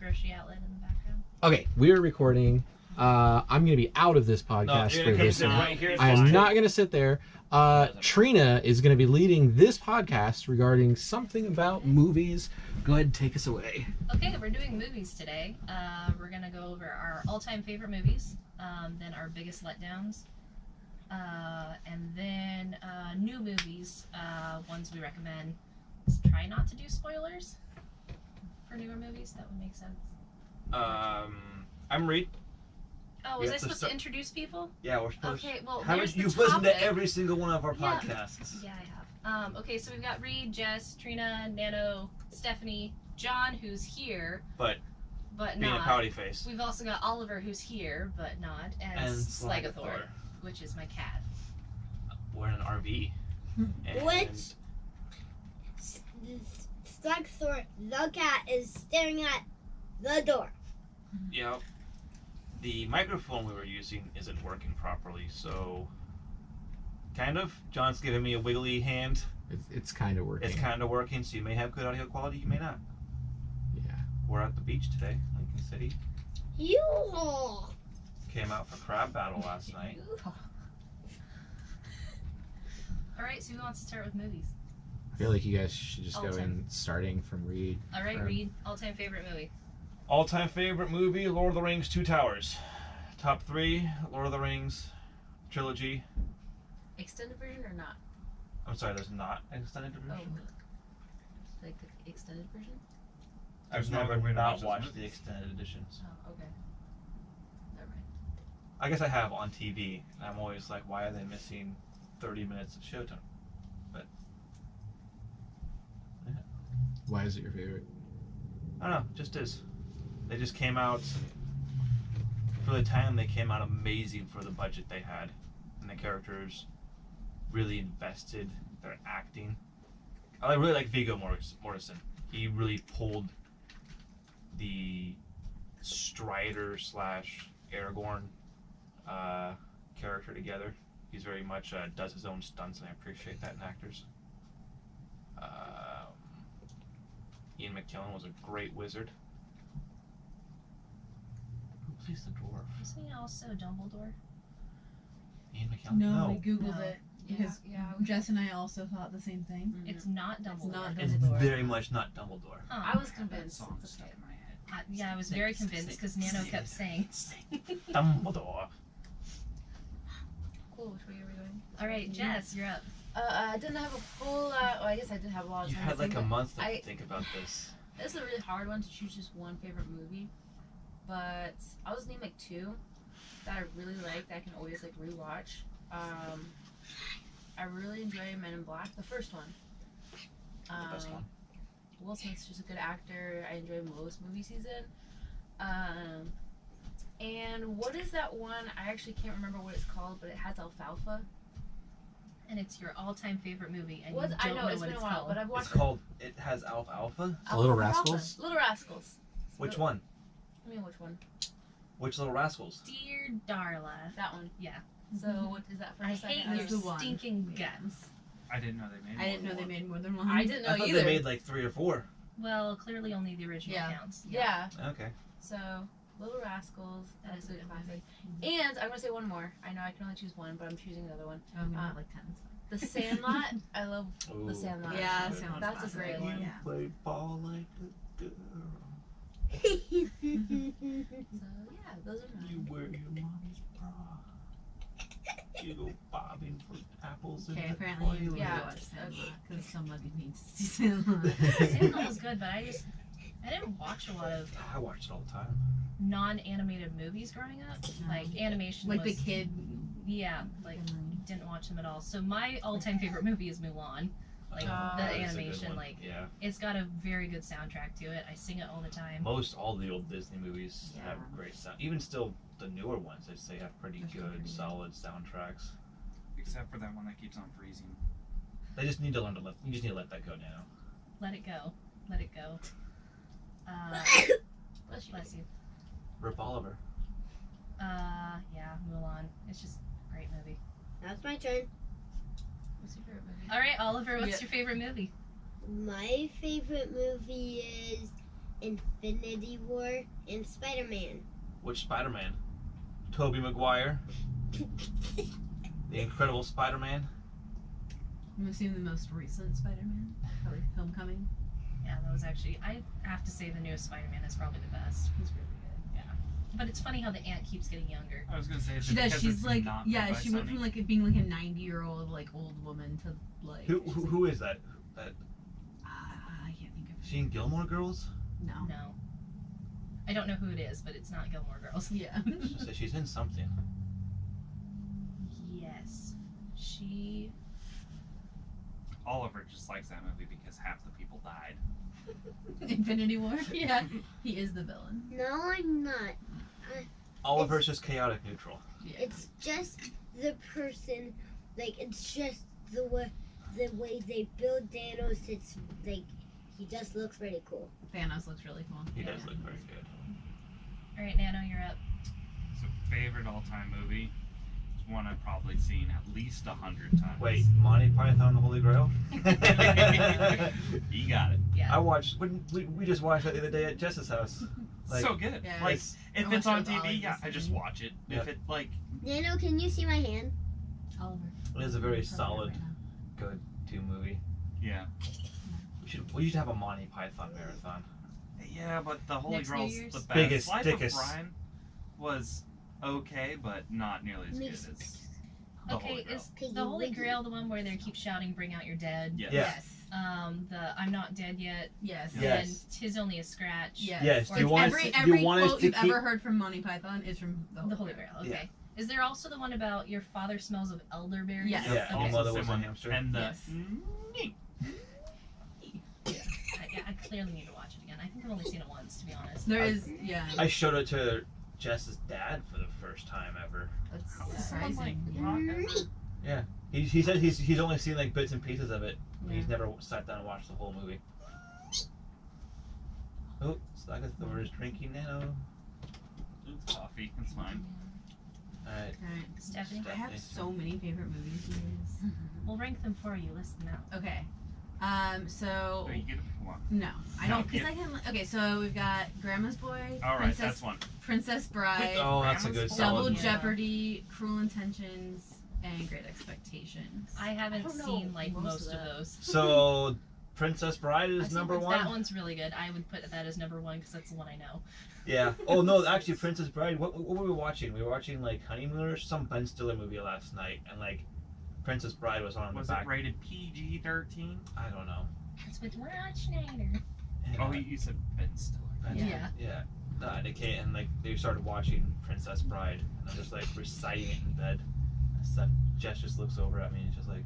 grocery outlet in the background. Okay, we're recording. I'm going to be out of this podcast for this one. Right here, I am not going to sit there. Trina is going to be leading this podcast regarding something about movies. Go ahead and take us away. Okay, we're doing movies today. We're going to go over our all-time favorite movies, then our biggest letdowns, and then new movies, ones we recommend. Try not to do spoilers for newer movies. That would make sense. I'm Reed. Oh, was I supposed to introduce people? Yeah, we're supposed Okay, well, you've listened to every single one of our podcasts. Yeah, I have. Okay, so we've got Reed, Jess, Trina, Nano, Stephanie, John, who's here, but Being not. a pouty face. We've also got Oliver, who's here, but not, and Slagathor, which is my cat. We're in an RV. And Which Slagathor, the cat, is staring at the door. Yep. The microphone we were using isn't working properly, so kind of. John's giving me a wiggly hand. It's kind of working. It's kind of working, so you may have good audio quality, you may not. Yeah. We're at the beach today, Lincoln City. You. Came out for crab battle last night. Alright, so who wants to start with movies? I feel like you guys should just go All-time. in starting from Reed. Alright, Reed, all-time favorite movie. All-time favorite movie, Lord of the Rings, Two Towers. Top 3, Lord of the Rings trilogy. Extended version or not? I'm sorry, there's not an extended Oh, version. like the extended version? I've There's no never way to not watch those watched the movies. extended editions. Oh, okay. Never mind. I guess I have on TV, and I'm always like, why are they missing 30 minutes of showtime? But yeah. Why is it your favorite? I don't know, just is. They just came out, for the time they came out amazing for the budget they had. And the characters really invested their acting. I really like Viggo Mortensen. He really pulled the Strider / Aragorn character together. He's very much does his own stunts, and I appreciate that in actors. Ian McKellen was a great wizard. Who plays the dwarf? Isn't he also Dumbledore? Ian McKellen? No, we googled No. it because Jess and I also thought the same thing. Mm-hmm. It's not Dumbledore. not It's Dumbledore. very much not Dumbledore. Huh. I was convinced. Song It's stuck okay. in my head. Yeah, I was very convinced because Nano kept saying. Dumbledore. Cool, which way are we going? Alright, Jess, you're up. I didn't have a whole lot. Well, I guess I did have a lot of You time had to like think, a but month to I- think about this. This is a really hard one to choose just one favorite movie. But I'll just name like 2 that I really like that I can always like rewatch. I really enjoy Men in Black, the first one. The best one. Will Smith's just a good actor. I enjoy most movies he's in. And what is that one? I actually can't remember what it's called, but it has alfalfa. And it's your all-time favorite movie, and What? you I don't know know it's what been a it's while, called. but I've It's watched called It Has Alfalfa. Little Alfalfa. Rascals? Little Rascals. Which one? I mean, which one? Which Little Rascals? Dear Darla. That one. Yeah. So what is that for? I a second? hate That's your the one. stinking guts. I didn't know they made. I didn't know they made more than one. I didn't know I thought either. they made like 3 or 4. Well, clearly only the original Yeah. counts. Yeah. Okay. So Little Rascals. That is a good classic. movie. And I'm gonna say one more. I know I can only choose one, but I'm choosing another one. I'm gonna have like 10. The Sandlot. I love Ooh, The Sandlot. Yeah, that's Sandlot's That's a classic. great one. Yeah. Play ball like a girl. So yeah, those are You mine. wear your mom's bra. You go bobbing for apples in Okay, the apparently you toilet. Yeah. watch Sandlot because somebody needs to see Sandlot. Sandlot was good, but I didn't watch a lot of I watch it all the time. non-animated movies growing up. Like animation Like was, the kid. Yeah, like didn't watch them at all. So my all-time favorite movie is Mulan. Like Oh, the That is a good animation, one. like Yeah. it's got a very good soundtrack to it. I sing it all the time. All the old Disney movies Yeah. have great sound. Even still, the newer ones, I'd say, have pretty Those are good, pretty good. solid soundtracks. Except for that one that keeps on freezing. They just need to learn to let. You just need to let that go now. Let it go. Let it go. Bless you. Bless you. Rip Oliver. Yeah, Mulan. It's just a great movie. That's my turn. What's your favorite movie? All right, Oliver, what's Yeah. your favorite movie? My favorite movie Infinity War, and Spider-Man. Which Spider-Man? Tobey Maguire, the Incredible Spider-Man. I'm assuming the most recent Spider-Man, probably Homecoming. Yeah, that was actually. I have to say the newest Spider-Man is probably the best. He's really good. But it's funny how the aunt keeps getting younger. I was gonna say, is She it does. because She's it's like, not yeah, made by she went Sony? from like being like a 90-year-old like old woman to like. Who is that? I can't think of. Is she in Gilmore Girls? No. No. I don't know who it is, but it's not Gilmore Girls. Yeah. She said she's in something. Yes. She. Oliver just likes that movie because half the people died. Infinity War. Yeah. He is the villain. No, I'm not. Oliver's just chaotic neutral. Yeah. It's just the person, like, it's just the way they build Thanos. It's like, he just looks really cool. Thanos looks really cool. He does look very good. All right, Nano, you're up. So favorite all-time movie? It's one I've probably seen at least 100 times. Wait, Monty Python, the Holy Grail? You got it. I watched, we just watched that the other day at Jess's house. Like, So good. Yeah. Like, if I it's watched on it with TV, Ollie yeah, I just recently. watch it. Yep. If it, like, Nano, can you see my hand? Oliver. it is a very Probably solid, right now. good movie. yeah. We should have a Monty Python marathon. Yeah, but the Holy Next New Grail's Year's? the best. Biggest, Life thickest. of Brian was okay, but not nearly as good Mixed. as the Okay, Holy Grail. is the Holy Grail the one where they keep shouting, "Bring out your dead"? Yes. Yeah. The "I'm not dead yet," Yes. Yes. and "'Tis only a scratch." Yes. Yes, Or do you want every us, every you want us quote to you've keep... ever heard from Monty Python is from The Holy Grail. Okay. Yeah. Is there also the one about your father smells of elderberries? Yes. Yeah, Okay. your mother Also was a similar. hamster. And the Yes. I clearly need to watch it again. I think I've only seen it once, to be honest. There is, yeah. I showed it to Jess's dad for the first time ever. That's How is someone like surprising. not ever- He said he's only seen like bits and pieces of it. Yeah. He's never sat down and watched the whole movie. Oh, Slagathor is drinking Nano. It's coffee. It's fine. Alright. Alright. Stephanie, I have so many favorite movies. you guys. we'll rank them for you. List them out. Okay. So So you get one. no, I don't. Cause Yeah. I can. Okay, so we've got Grandma's Boy, All right, Princess, that's one. Princess Bride, Oh, that's a good Double Double solid. Yeah. Jeopardy, Cruel Intentions, and Great Expectations. I haven't don't know seen like most most of of that. those. So, Princess Bride I've is seen number that one? one's really good. I would put that as number one because that's the one I know. Yeah. Oh, no, actually, Princess Bride, what were we watching? We were watching, like, Honeymooners, some Ben Stiller movie last night, and, like, Princess Bride was on Was the it back. rated PG-13? I don't know. It's with Rod Schneider. And, Oh, you said Ben Stiller. Yeah. Yeah. And, like, they started watching Princess Bride, and I'm just, like, reciting it in bed. And stuff. Jess just looks over at me and she's like,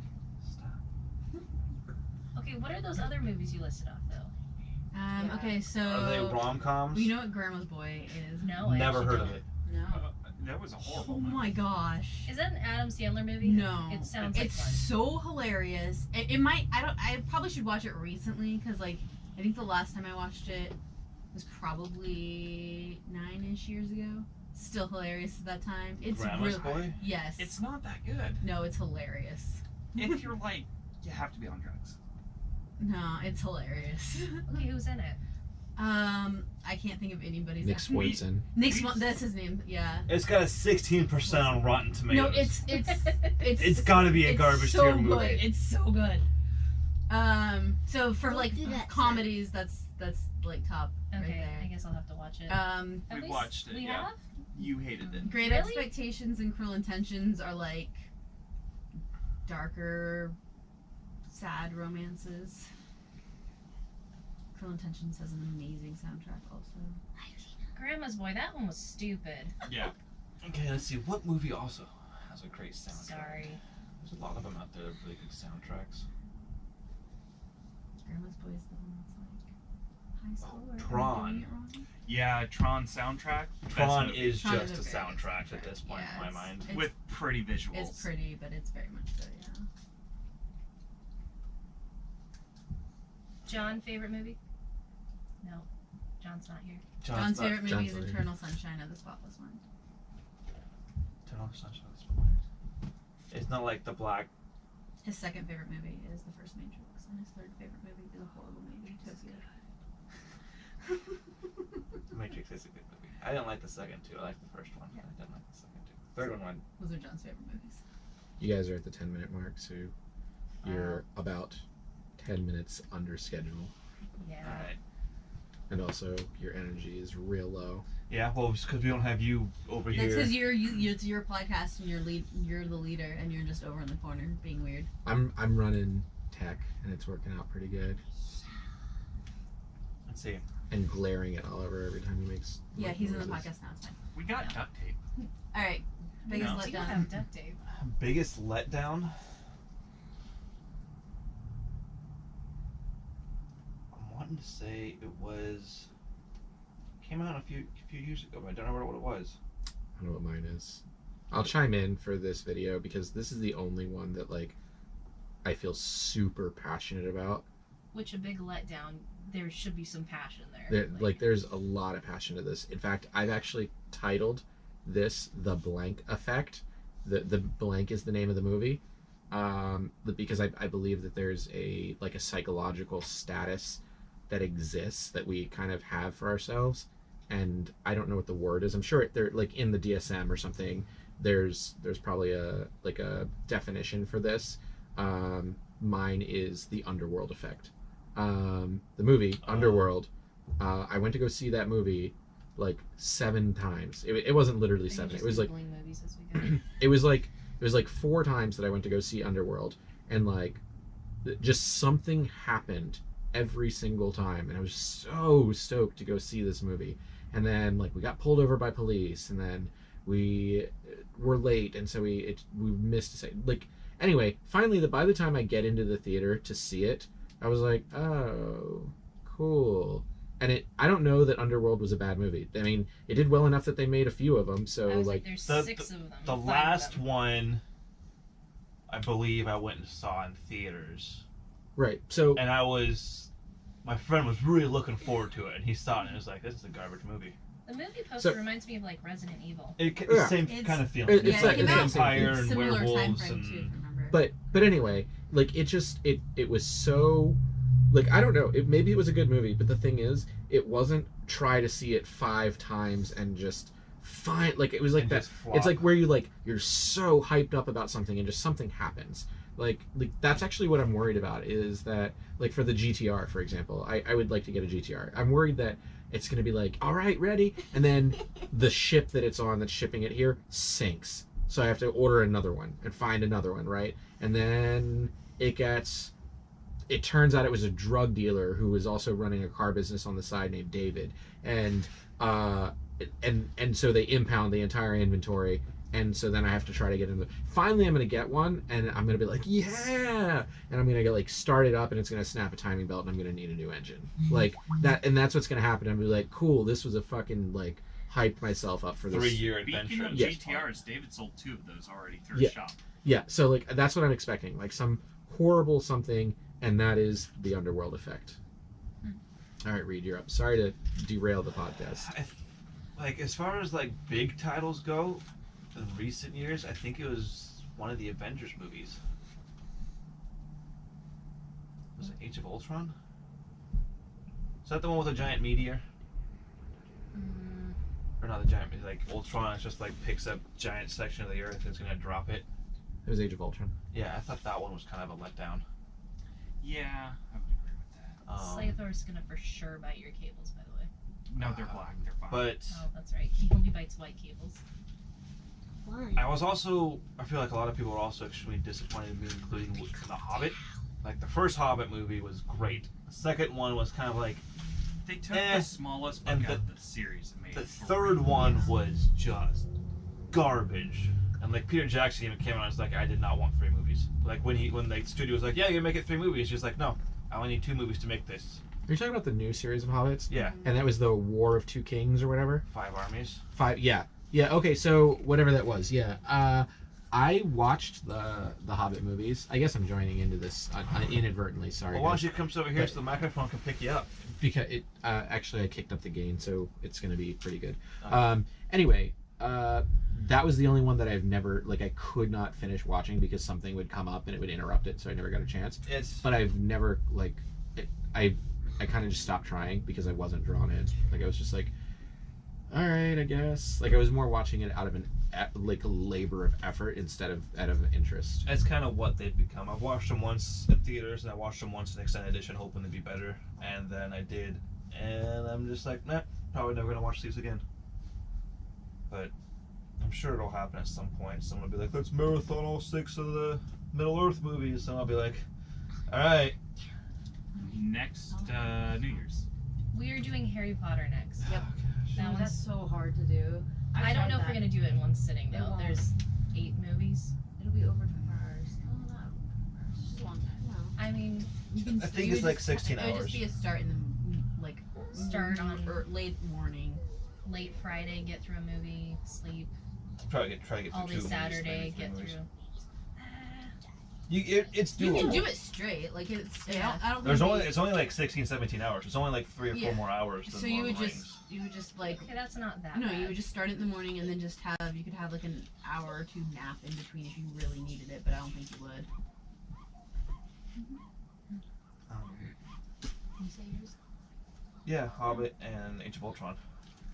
stop. Okay, what are those other movies you listed off though? Yeah. Okay, so Are they rom-coms? you know what Grandma's Boy is? No, I Never actually heard don't. of it. No. That was a horrible Oh movie. my gosh. Is that an Adam Sandler movie? No. It sounds It's like one. so hilarious. It might. I probably should watch it recently because like I think the last time I watched it was probably 9-ish years ago. Still hilarious at that time. It's Grandma's really Boy? yes. It's not that good. No, it's hilarious. If you're like, you have to be on drugs. No, it's hilarious. Okay, who's in it? I can't think of anybody's Nick actually. Swartzen. Nick Swan. That's his name. Yeah. It's got a 16% on Rotten Tomatoes. No, it's It's gotta be a it's garbage so tier good. movie. It's so good. So for Don't like do that, comedies, that's like top right Okay, I there. guess I'll have to watch it. At We least watched it, We yeah. have? You hated it. Great Really? Expectations and Cruel Intentions are like darker, sad romances. Cruel Intentions has an amazing soundtrack also. Grandma's Boy, that one was stupid. Yeah. Okay, let's see. What movie also has a great soundtrack? Sorry. There's a lot of them out there that have really good soundtracks. Grandma's Boy is the one that's like high school. Oh, or am I Tron. getting it wrong? Yeah, Tron soundtrack. best Tron movie. is Tron just is a a very good soundtrack at soundtrack. this point Yeah, in my it's- mind. it's- with pretty visuals. It's pretty, but it's very much so, yeah. John, favorite movie? No. John's not here. John's favorite movie John's is not here. Eternal Sunshine of the Spotless Mind. Eternal Sunshine of the Spotless Mind. It's not like the black. His second favorite movie is the first Matrix, and his third favorite movie is a horrible movie, Utopia. Matrix is a good movie. I didn't like the second two. I liked the first one. I didn't like the second two. Third one. Those are John's favorite movies. You guys are at the 10-minute mark, so you're about 10 minutes under schedule. Yeah. All right. And also, your energy is real low. Yeah, well, it's because we don't have you over That's here. because it's your podcast and you're the leader and you're just over in the corner being weird. I'm running tech, and it's working out pretty good. Let's see. And glaring it all over every time he makes. Yeah, he's in the noises. podcast now. It's fine. We got duct tape. All right. Biggest No. Do you letdown. have duct tape? Biggest letdown? I'm wanting to say it was... Came out a few years ago, but I don't remember what it was. I don't know what mine is. I'll chime in for this video because this is the only one that like I feel super passionate about. Which a big letdown. There should be some passion there. There's a lot of passion to this. In fact, I've actually titled this "The Blank Effect." The blank is the name of the movie, because I believe that there's a psychological status that exists that we kind of have for ourselves, and I don't know what the word is. I'm sure they're like in the DSM or something. There's probably a definition for this. Mine is the underworld effect. The movie Underworld. I went to go see that movie like 7 times. It wasn't literally 7. It was like movies as we go. it was like 4 times that I went to go see Underworld, and like just something happened every single time, and I was so stoked to go see this movie. And then like we got pulled over by police, and then we were late, and so we missed a second. Like anyway, finally, by the time I get into the theater to see it, I was like, oh, cool. And I don't know that Underworld was a bad movie. I mean, it did well enough that they made a few of them. So I was like there's the- 6 of them. The 5 of last them. one, I believe I went and saw in theaters. right. So And my friend was really looking forward to it, and he saw it and was like, this is a garbage movie. The movie poster So- reminds me of like Resident Evil. It's Yeah. same It's- kind of feeling. It's like- it came it's out the same vampire thing. and similar time werewolves frame and... too, if you remember. but anyway, like it was so, like, I don't know, maybe it was a good movie, but the thing is, it wasn't try to see it 5 times and just find, like, it was like and that. just flop. It's like where you're so hyped up about something and just something happens. Like that's actually what I'm worried about, is that like for the GTR, for example, I would like to get a GTR. I'm worried that it's going to be like, all right, ready, and then the ship that it's on that's shipping it here sinks, so I have to order another one and find another one, right? And then it turns out it was a drug dealer who was also running a car business on the side named David, and so they impound the entire inventory, and so then I have to try to get in. Finally, I'm gonna get one, and I'm gonna be like, yeah, and I'm gonna get like start it up, and it's gonna snap a timing belt, and I'm gonna need a new engine, like that, and that's what's gonna happen. I'm gonna be like, cool, this was a fucking like hyped myself up for this 3-year Speaking adventure. of Yes. GTRs, David sold 2 of those already through Yeah. his shop. Yeah, so like that's what I'm expecting, like some horrible something, and that is the Underworld effect. All right, Reed, you're up. Sorry to derail the podcast. Like, as far as like big titles go, in recent years, I think it was one of the Avengers movies. Was it Age of Ultron? Is that the one with a giant meteor? Or not the giant, like Ultron is just like picks up giant section of the earth and is gonna drop it. It was Age of Ultron. Yeah, I thought that one was kind of a letdown. Yeah, I would agree with that. Slathor's gonna for sure bite your cables, by the way. No, they're black. They're fine. But Oh, that's right. He only bites white cables. Why? I feel like a lot of people were also extremely disappointed in me including The Hobbit. Like, the first Hobbit movie was great. The second one was kind of like, they took Eh, the smallest book and out of the series and made the it for third real. one was just garbage. And like Peter Jackson even came out and was like, I did not want 3 movies. Like when the studio was like, yeah, you make it 3 movies, he's like, no, I only need 2 movies to make this. Are you talking about the new series of Hobbits? Yeah, And that was the War of Two Kings or whatever? 5 armies. 5, yeah. Yeah, okay, so whatever that was, yeah. I watched the Hobbit movies. I guess I'm joining into this inadvertently, sorry. Well, why guys. don't you come over here so the microphone can pick you up? Because it actually I kicked up the gain, so it's going to be pretty good. Okay. Anyway, that was the only one that I've never, like, I could not finish watching because something would come up and it would interrupt it, so I never got a chance. It's But I've never, like, I I kind of just stopped trying because I wasn't drawn in. Like I was just like, all right, I guess. Like I was more watching it out of like a labor of effort instead of out of interest. That's kind of what they've become. I've watched them once in theaters, and I watched them once in extended edition, hoping to be better. And then I did, and I'm just like, nah, probably never gonna watch these again. But I'm sure it'll happen at some point. Someone will be like, let's marathon all 6 of the Middle Earth movies, and I'll be like, all right. Next New Year's. We are doing Harry Potter next. Yep. That That's one's. so hard to do. I don't know if we're gonna do it in one sitting It though. won't. There's 8 movies. It'll be over 12 hours. Oh, not over 12 hours. It's just a long time. No. I mean, You can, I think you it's would like just- 16 It would hours. just be a start in the like Start on- or late morning. late Friday, get through a movie, sleep. Try to get through All 2 day movies, Saturday, maybe 3 get movies. through. It's You doable. can do it straight. Like it's. Yeah. I don't There's think only it's only like 16, 17 hours. It's only like 3 or 4 Yeah. more hours. Than So you Lord would of the just like Okay, that's not that no, bad. you would just start it in the morning and then just you could have like an hour or 2 nap in between if you really needed it, but I don't think you would. You say yours? Yeah, Hobbit and Age of Ultron.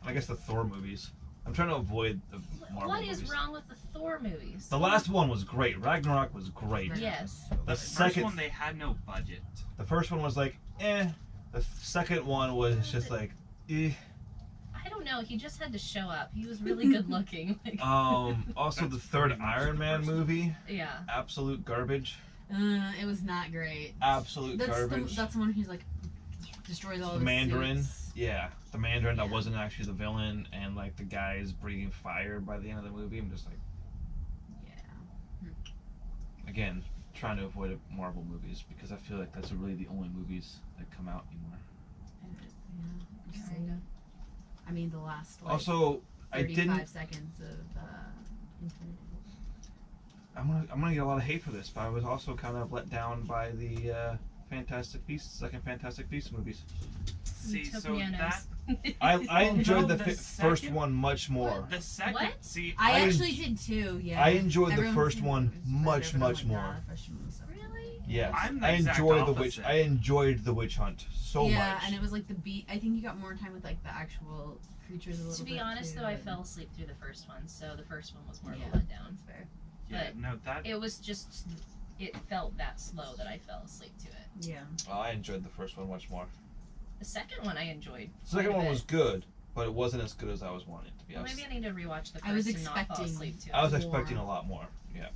And I guess the Thor movies. I'm trying to avoid the Marvel What movies. is wrong with the Thor movies? The last one was great. Ragnarok was great. Yes. The First second, one, they had no budget. the first one was like, eh. The second one was just like, eh. I don't know. He just had to show up. He was really good looking. Like, Also, the That's third pretty much Iron the Man first one. movie, yeah. absolute garbage. It was not great. Absolute garbage. That's the one who's like destroys all The the Mandarin. suits. Yeah, the Mandarin that Yeah. wasn't actually the villain, and like the guy is breathing fire by the end of the movie. I'm just like, Yeah. again, trying to avoid Marvel movies because I feel like that's really the only movies that come out anymore. Yeah. Kinda. I mean, the last like Also, I 35 didn't. seconds of Infinity War. I'm gonna get a lot of hate for this, but I was also kind of let down by the second Fantastic Beasts movies. See, so Utopia that knows. I enjoyed no, the the first second- one much more. the second. What? See, I I actually did too. Yeah. I enjoyed the Everyone first said one it was much, better, but I'm much like, more. nah, the first one was so good. Really? Yes, I'm the I exact enjoyed the witch. opposite. I enjoyed the witch hunt so Yeah, much. and it was like the beat. I think you got more time with like the actual creatures a little To bit. be honest, too, though, I and- fell asleep through the first one, so the first one was more Yeah. of a letdown. That's fair. yeah, but no, that It was just, it felt that slow that I fell asleep to it. Yeah. I enjoyed the first one much more. The second one I enjoyed. The second quite a one bit. was good, but it wasn't as good as I was wanting it to be. Well, maybe I need to rewatch the first I was and not fall expecting- asleep to it. I was more. expecting a lot more. Yeah.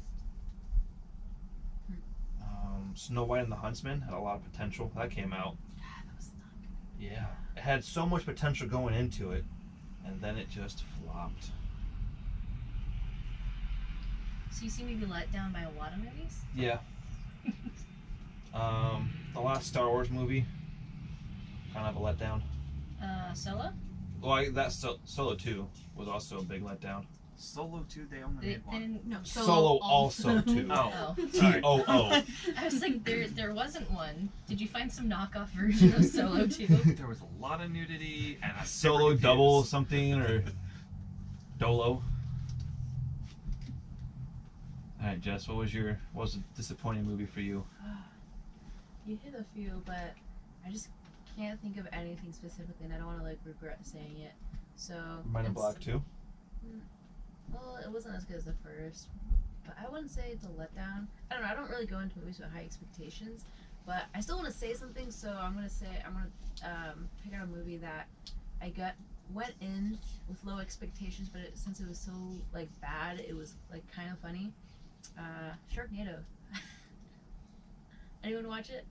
Snow White and the Huntsman had a lot of potential. That came out. That was not Yeah. It had so much potential going into it, and then it just flopped. So you seem to be let down by a lot of movies? Yeah. The last Star Wars movie, kind of a letdown. Solo? Well, Solo 2 was also a big letdown. Solo 2, they only They made one. didn't. No, Solo also 2. Oh, Oh. sorry. T-O-O. I was like, there wasn't one. Did you find some knockoff version of Solo 2? There was a lot of nudity and Solo double something or Dolo. Alright, Jess, what was a disappointing movie for you? You hit a few, but I just can't think of anything specifically, and I don't want to like regret saying it. So. Men in it's- Black 2? Well, it wasn't as good as the first, but I wouldn't say it's a letdown. I don't know. I don't really go into movies with high expectations, but I still want to say something. So I'm gonna pick out a movie that I went in with low expectations, but since it was so like bad, it was like kind of funny. Sharknado. Anyone watch it?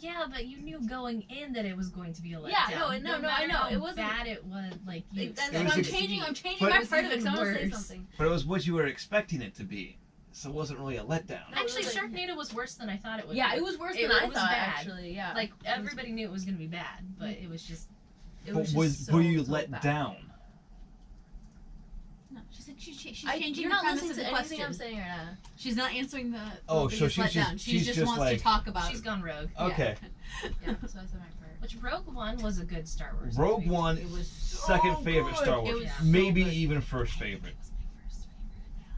Yeah, but you knew going in that it was going to be a letdown. Yeah, no, I matter know. how It wasn't- bad it was. Like you. That's It what was I'm ex- changing. I'm but changing it my was verdict because I even want to say worse. something. But it was what you were expecting it to be. So it wasn't really a letdown. Actually, it was like- Sharknado was worse than I thought it would. Yeah, be. it was worse It than I was thought. bad. Actually, yeah. Like everybody knew it was going to be bad, but it was just. It But was was just so, were you so let bad. down? No, she's like she's I, changing you're the not premise listening of to the anything question. I'm saying right now. She's not answering the Oh, the so biggest she's just- letdown. She she's just just wants like- to talk about She's it. gone rogue. Okay. Yeah, so I said my part. Which Rogue One was a good Star Wars. Rogue movie. One, It was second so favorite good. Star It Wars. was Yeah. so Maybe good. even first favorite. That was my first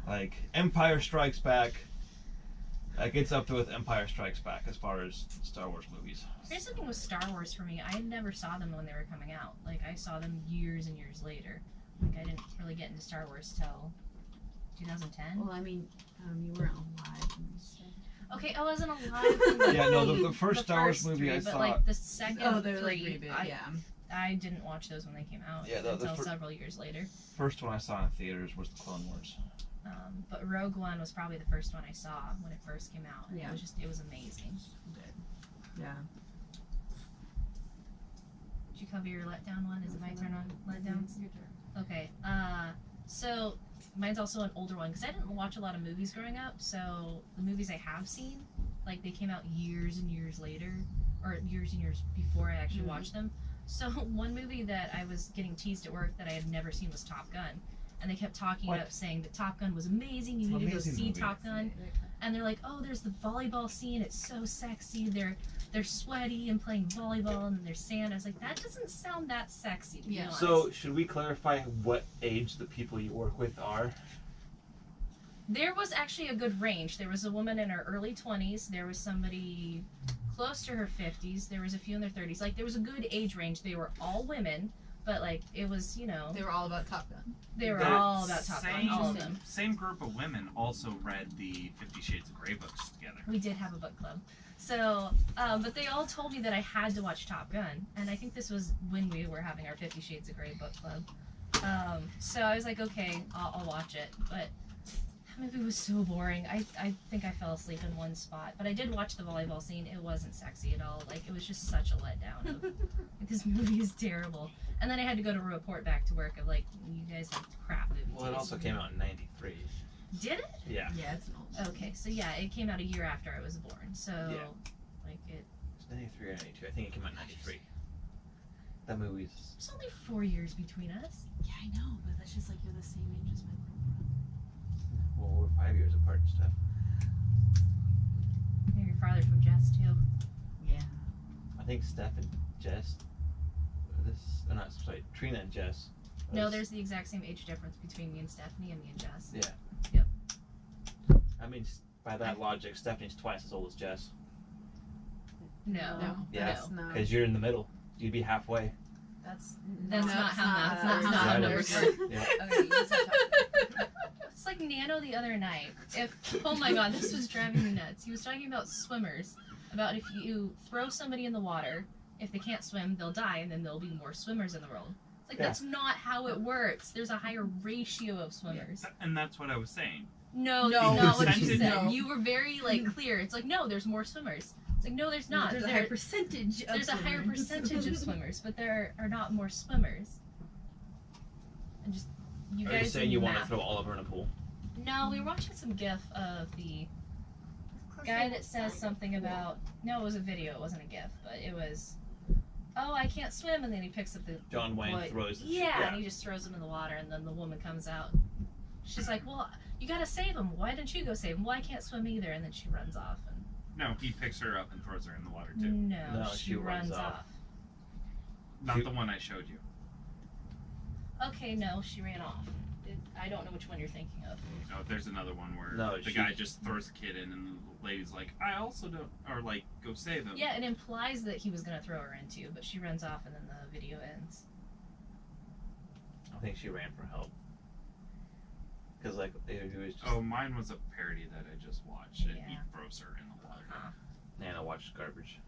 favorite. Like Empire Strikes Back. Like it's up there with Empire Strikes Back as far as Star Wars movies. Here's the thing with Star Wars for me. I never saw them when they were coming out. Like, I saw them years and years later. Like, I didn't really get into Star Wars till 2010. Well, I mean, you weren't alive when you said. Okay, I wasn't alive when the, Yeah, no, the first Star Wars movie three, I but saw. like the second Oh, they're like three, reboot. Yeah. I didn't watch those when they came out Yeah, the until fir- several years later. First one I saw in theaters was the Clone Wars. But Rogue One was probably the first one I saw when it first came out. And Yeah. it was amazing. Yeah. Did you cover your letdown one? Is it my turn on letdowns? Your turn. Okay. So mine's also an older one because I didn't watch a lot of movies growing up. So the movies I have seen, like they came out years and years later, or years and years before I actually watched them. So one movie that I was getting teased at work that I had never seen was Top Gun. And they kept talking about saying that Top Gun was amazing. You need to go Amazing see movie. Top Gun. And they're like, oh, there's the volleyball scene. It's so sexy. They're sweaty and playing volleyball, and then there's sand. I was like, that doesn't sound that sexy, to be honest. So should we clarify what age the people you work with are? There was actually a good range. There was a woman in her early 20s. There was somebody close to her 50s. There was a few in their 30s. Like, there was a good age range. They were all women, but, like, it was, you know, They were all about Top Gun. they were That all about Top Gun, all of them. Same group of women also read the 50 Shades of Grey books together. We did have a book club. So, but they all told me that I had to watch Top Gun, and I think this was when we were having our 50 Shades of Grey book club. So I was like, okay, I'll watch it, but that movie was so boring. I think I fell asleep in one spot, but I did watch the volleyball scene. It wasn't sexy at all. Like, it was just such a letdown. Of, like, this movie is terrible. And then I had to go to a report back to work of, like, you guys have crap movie Well, it taste. also came out in '93. Did it? Yeah. Yeah, it's an old. Okay, so yeah, it came out a year after I was born. So, Yeah. like, it It's '93 or '92. I think it came out in '93. That movie's. was only 4 years between us. Yeah, I know, but that's just like you're the same age as my Well, we're 5 years apart and stuff. Maybe you're farther from Jess, too. Yeah. I think Steph and Jess. Not sorry, Trina and Jess. No, there's the exact same age difference between me and Stephanie and me and Jess. Yeah. I mean, by that logic, Stephanie's twice as old as Jess. No. No. Yeah. No. Because you're in the middle. You'd be halfway. That's That's No, not it's how not. that's not Yeah, how I know. numbers work. Yeah. okay. You just have to It's like Nano the other night. Oh my god, this was driving me nuts. He was talking about swimmers. About if you throw somebody in the water, if they can't swim, they'll die, and then there'll be more swimmers in the world. It's like, Yeah. that's not how it works. There's a higher ratio of swimmers. And that's what I was saying. No, No, that's not what you percentage- said. no. You were very, like, clear. It's like, no, there's more swimmers. It's like, no, there's not. There's a There- higher percentage. Of There's a higher swimmers. percentage of swimmers, but there are not more swimmers. And just, you Are guys you saying in you want to math. throw Oliver in a pool? No, we were watching some gif of the guy that says something about, no, it was a video, it wasn't a gif, but it was, oh, I can't swim, and then he picks up the John Wayne boy. throws the Yeah, and he just throws him in the water, and then the woman comes out. She's like, well, you gotta save him. Why didn't you go save him? Well, I can't swim either, and then she runs off. And No, he picks her up and throws her in the water too. no, No, she she runs runs off. off. Not She- the one I showed you. Okay, no, she ran off. I don't know which one you're thinking of. No, there's another one where No, the she- guy just throws the kid in, and the lady's like, "I also don't," or like, "Go save him." Yeah, it implies that he was gonna throw her into, but she runs off, and then the video ends. I think she ran for help. Because, like, it was just. Oh, mine was a parody that I just watched, and he Yeah. throws her in the water. Nana watched garbage.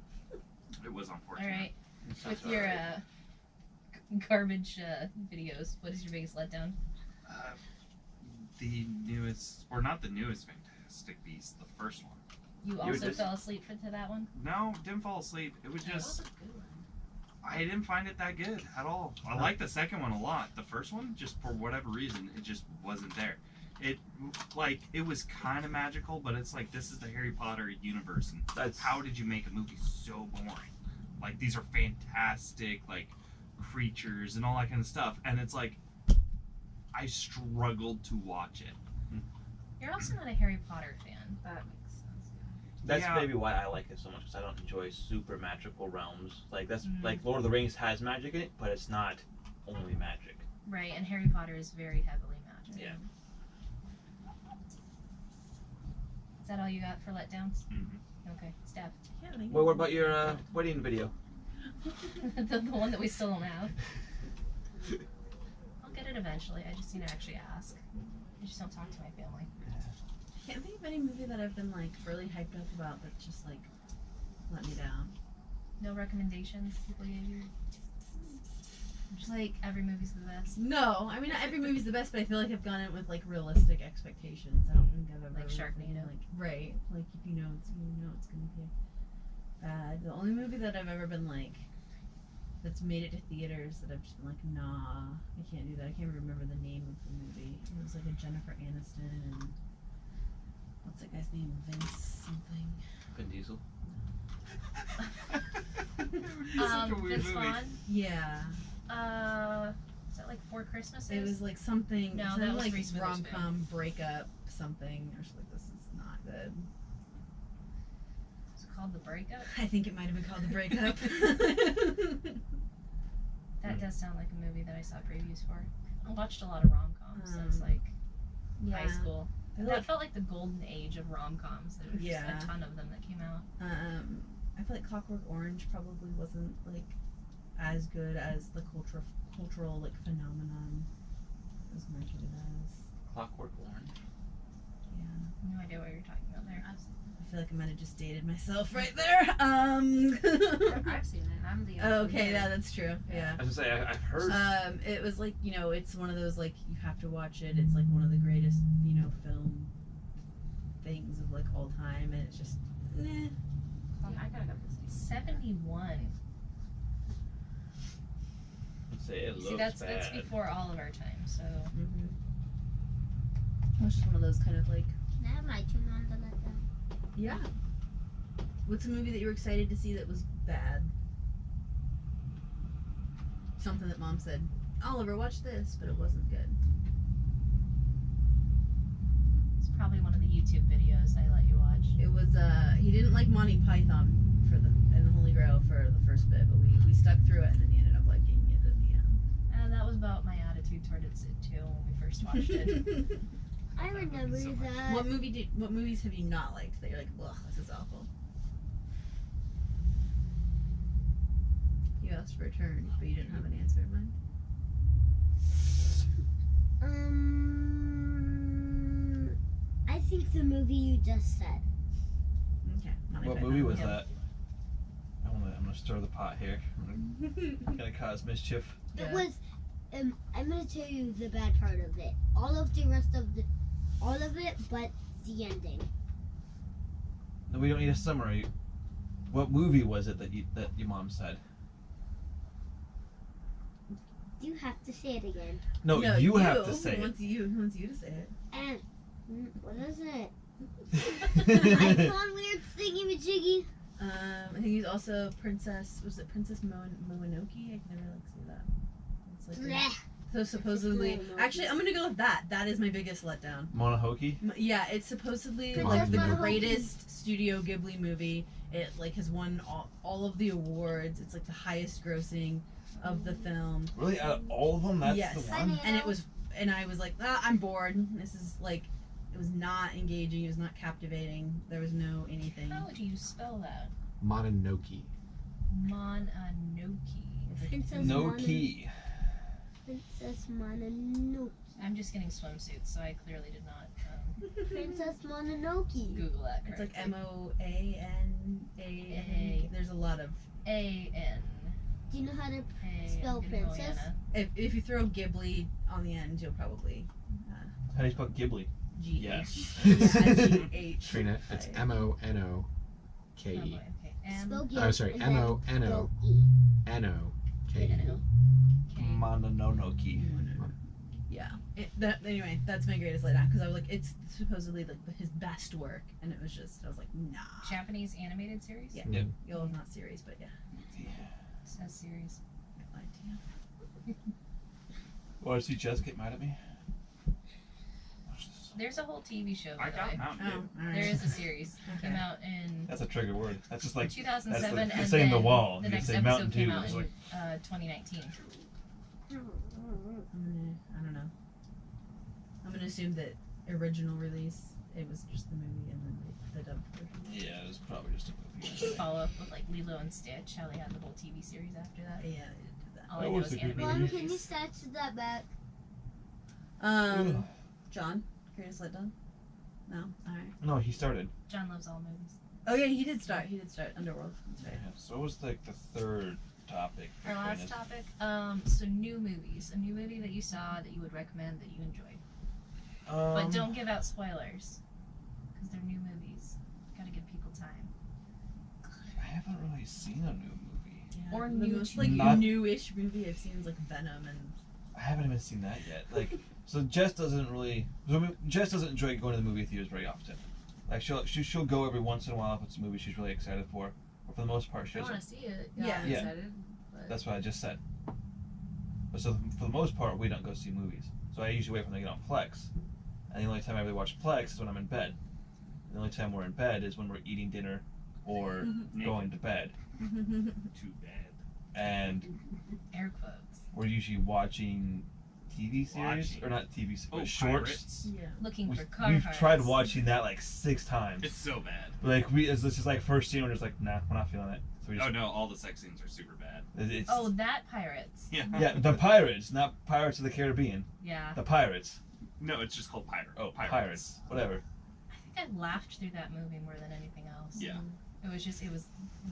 It was All unfortunate. right, Sounds with your alright. garbage videos, what is your biggest letdown? The newest, or not the newest Fantastic Beasts, the first one. You were also just- fell asleep to that one? No, didn't fall asleep. It was That was just, a good one. I didn't find it that good at all. I liked the second one a lot. The first one, just for whatever reason, it just wasn't there. It, like, it was kind of magical, but it's like, this is the Harry Potter universe, and That's how did you make a movie so boring? Like, these are fantastic, like, creatures and all that kind of stuff, and it's like, I struggled to watch it. You're also not a Harry Potter fan. That makes sense. That's Yeah. maybe why I like it so much, because I don't enjoy super magical realms. Like, that's Mm. like Lord of the Rings has magic in it, but it's not only magic. Right, and Harry Potter is very heavily magic. Yeah. that all you got for letdowns? Mhm. Okay, Steph. Well, what about your wedding video? the one that we still don't have. I'll get it eventually. I just need to actually ask. I just don't talk to my family. I can't think of any movie that I've been like really hyped up about that just like let me down. No recommendations people gave you? Just Like every movie's the best. no, I mean not every movie's the best, but I feel like I've gone in with like realistic expectations. I don't think I've ever Like Sharknado. like right, like if you know it's gonna be bad. The only movie that I've ever been like that's made it to theaters that I've just been like, nah, I can't do that. I can't remember the name of the movie. It was like a Jennifer Aniston and what's that guy's name? Vince something. Vin Diesel. Such a weird Vince movie. Vaughn. Yeah. Is that like Four Christmases? It was like something. No, something that was like Reese rom Witherspoon. com breakup something or something. This is not good. It's called The Breakup. I think it might have been called The Breakup. That does sound like a movie that I saw previews for. I watched a lot of rom-coms since like high school. I That like, felt like the golden age of rom-coms. There was Yeah. just a ton of them that came out. I feel like Clockwork Orange probably wasn't like as good as the cultural like phenomenon was marketed as. Clockwork Orange. Yeah. No idea what you're talking about there. I feel like I might have just dated myself right there. I've seen it. I'm the Oh, okay, yeah, that's true. Yeah. I was gonna say I've heard. It was like, you know, it's one of those like you have to watch it. It's like one of the greatest, you know, film things of like all time, and it's just, eh. I gotta go this 71. Say it looks See, that's bad. before all of our time. So Mm-hmm. It's just one of those kind of like, Now my turn on the letdown. yeah. What's a movie that you were excited to see that was bad? Something that mom said, Oliver, watch this, but it wasn't good. it's probably one of the YouTube videos I let you watch. It was he didn't like Monty Python and the Holy Grail for the first bit, but we stuck through it and then he ended up liking it in the end. And that was about my attitude toward it too when we first watched it. I remember that. What movies have you not liked that you're like, ugh, this is awful? You asked for a turn, but you didn't have an answer in mind. I think the movie you just said. Okay. Monty What Python. movie was Yep. that? I'm gonna stir the pot here. I'm gonna cause mischief. Yeah. It was. I'm gonna tell you the bad part of it. All of it, but the ending. No, we don't need a summary. What movie was it that your mom said? You have to say it again. No, you have to Who say wants you to say it. And what is it? it. Icon weird thingy majiggy. I think he's also Princess. Was it Princess Mononoke? I can never like say that. It's like Blech. so supposedly. Mononoke. Actually, I'm gonna go with that. That is my biggest letdown. Monohoke? Yeah, it's supposedly Princess like the Mononoke. greatest Studio Ghibli movie. It like has won all of the awards. It's like the highest grossing of the film. Really? Out of all of them, that's Yes. the I one? know. And I was like, I'm bored. This is like, it was not engaging. It was not captivating. There was no anything. How would you spell that? Mononoke. Mononoke. Princess No Mononoke. key. Princess Mononoke. I'm just getting swimsuits, so I clearly did not Princess Mononoke. Google that It's correctly. like MOANA. There's a lot of. A-N. Do you know how to Hey, Spell I'm getting princess? Moana. If you throw Ghibli on the end, you'll probably How do you spell Ghibli? G Yes. H. Trina, it's Oh Monoke. boy, okay. spell Oh, sorry, and then Mononoke. spell E. Mononoke. Yeah. Anyway, that's my greatest letdown because I was like, it's supposedly like his best work, and it was just, I was like, nah. Japanese animated series? Yeah. Yep. Well, not series, but yeah. It says series. I lied to you. Want to see Jess get mad at me? There's a whole TV show, by I the got way. Mountain Oh, Dew. alright. There is a series. It came Okay. out in That's a trigger word. That's just like 2007, that's and saying the then wall. the You next say episode Mountain came Dew. out It's in like 2019. I don't know. I'm gonna assume that original release it was just the movie and then the dubbed version. Yeah, it was probably just a movie. Follow up with like Lilo and Stitch, how they had the whole TV series after that. Yeah, I did do that. All That I know was is a good animated Mom, movie. can you movies. start that back? John, greatest letdown? No, all right. No, he started. John loves all movies. Oh yeah, he did start. Underworld. That's right. Yeah, so what was like the third topic? Our last topic. So new movies. A new movie that you saw that you would recommend that you enjoyed. But don't give out spoilers. Because they're new movies. Gotta give people time. I haven't really seen a new movie. Yeah, Or the new most to like Not- newish movie I've seen is like Venom and I haven't even seen that yet. Like, so Jess doesn't enjoy going to the movie theaters very often. Like she'll go every once in a while if it's a movie she's really excited for. But for the most part, she I doesn't. want to see it. Yeah. I'm Yeah. excited. But That's what I just said. But so for the most part, we don't go see movies. So I usually wait when they get on Plex. And the only time I really watch Plex is when I'm in bed. And the only time we're in bed is when we're eating dinner or going to bed. Too bad. And Air quotes. we're usually watching TV series Watching. or not TV series, Oh, but shorts. Pirates. yeah. Looking We, for car we've hearts. tried watching that like 6 times. It's so bad. Like this is like first scene, we're just like, nah, we're not feeling it. So we just, Oh no, all the sex scenes are super bad. it's, Oh, that Pirates. Yeah. yeah, the Pirates, not Pirates of the Caribbean. Yeah. The Pirates. No, it's just called Pirate. Oh, Pirates. Whatever. I think I laughed through that movie more than anything else. Yeah. It was just, it was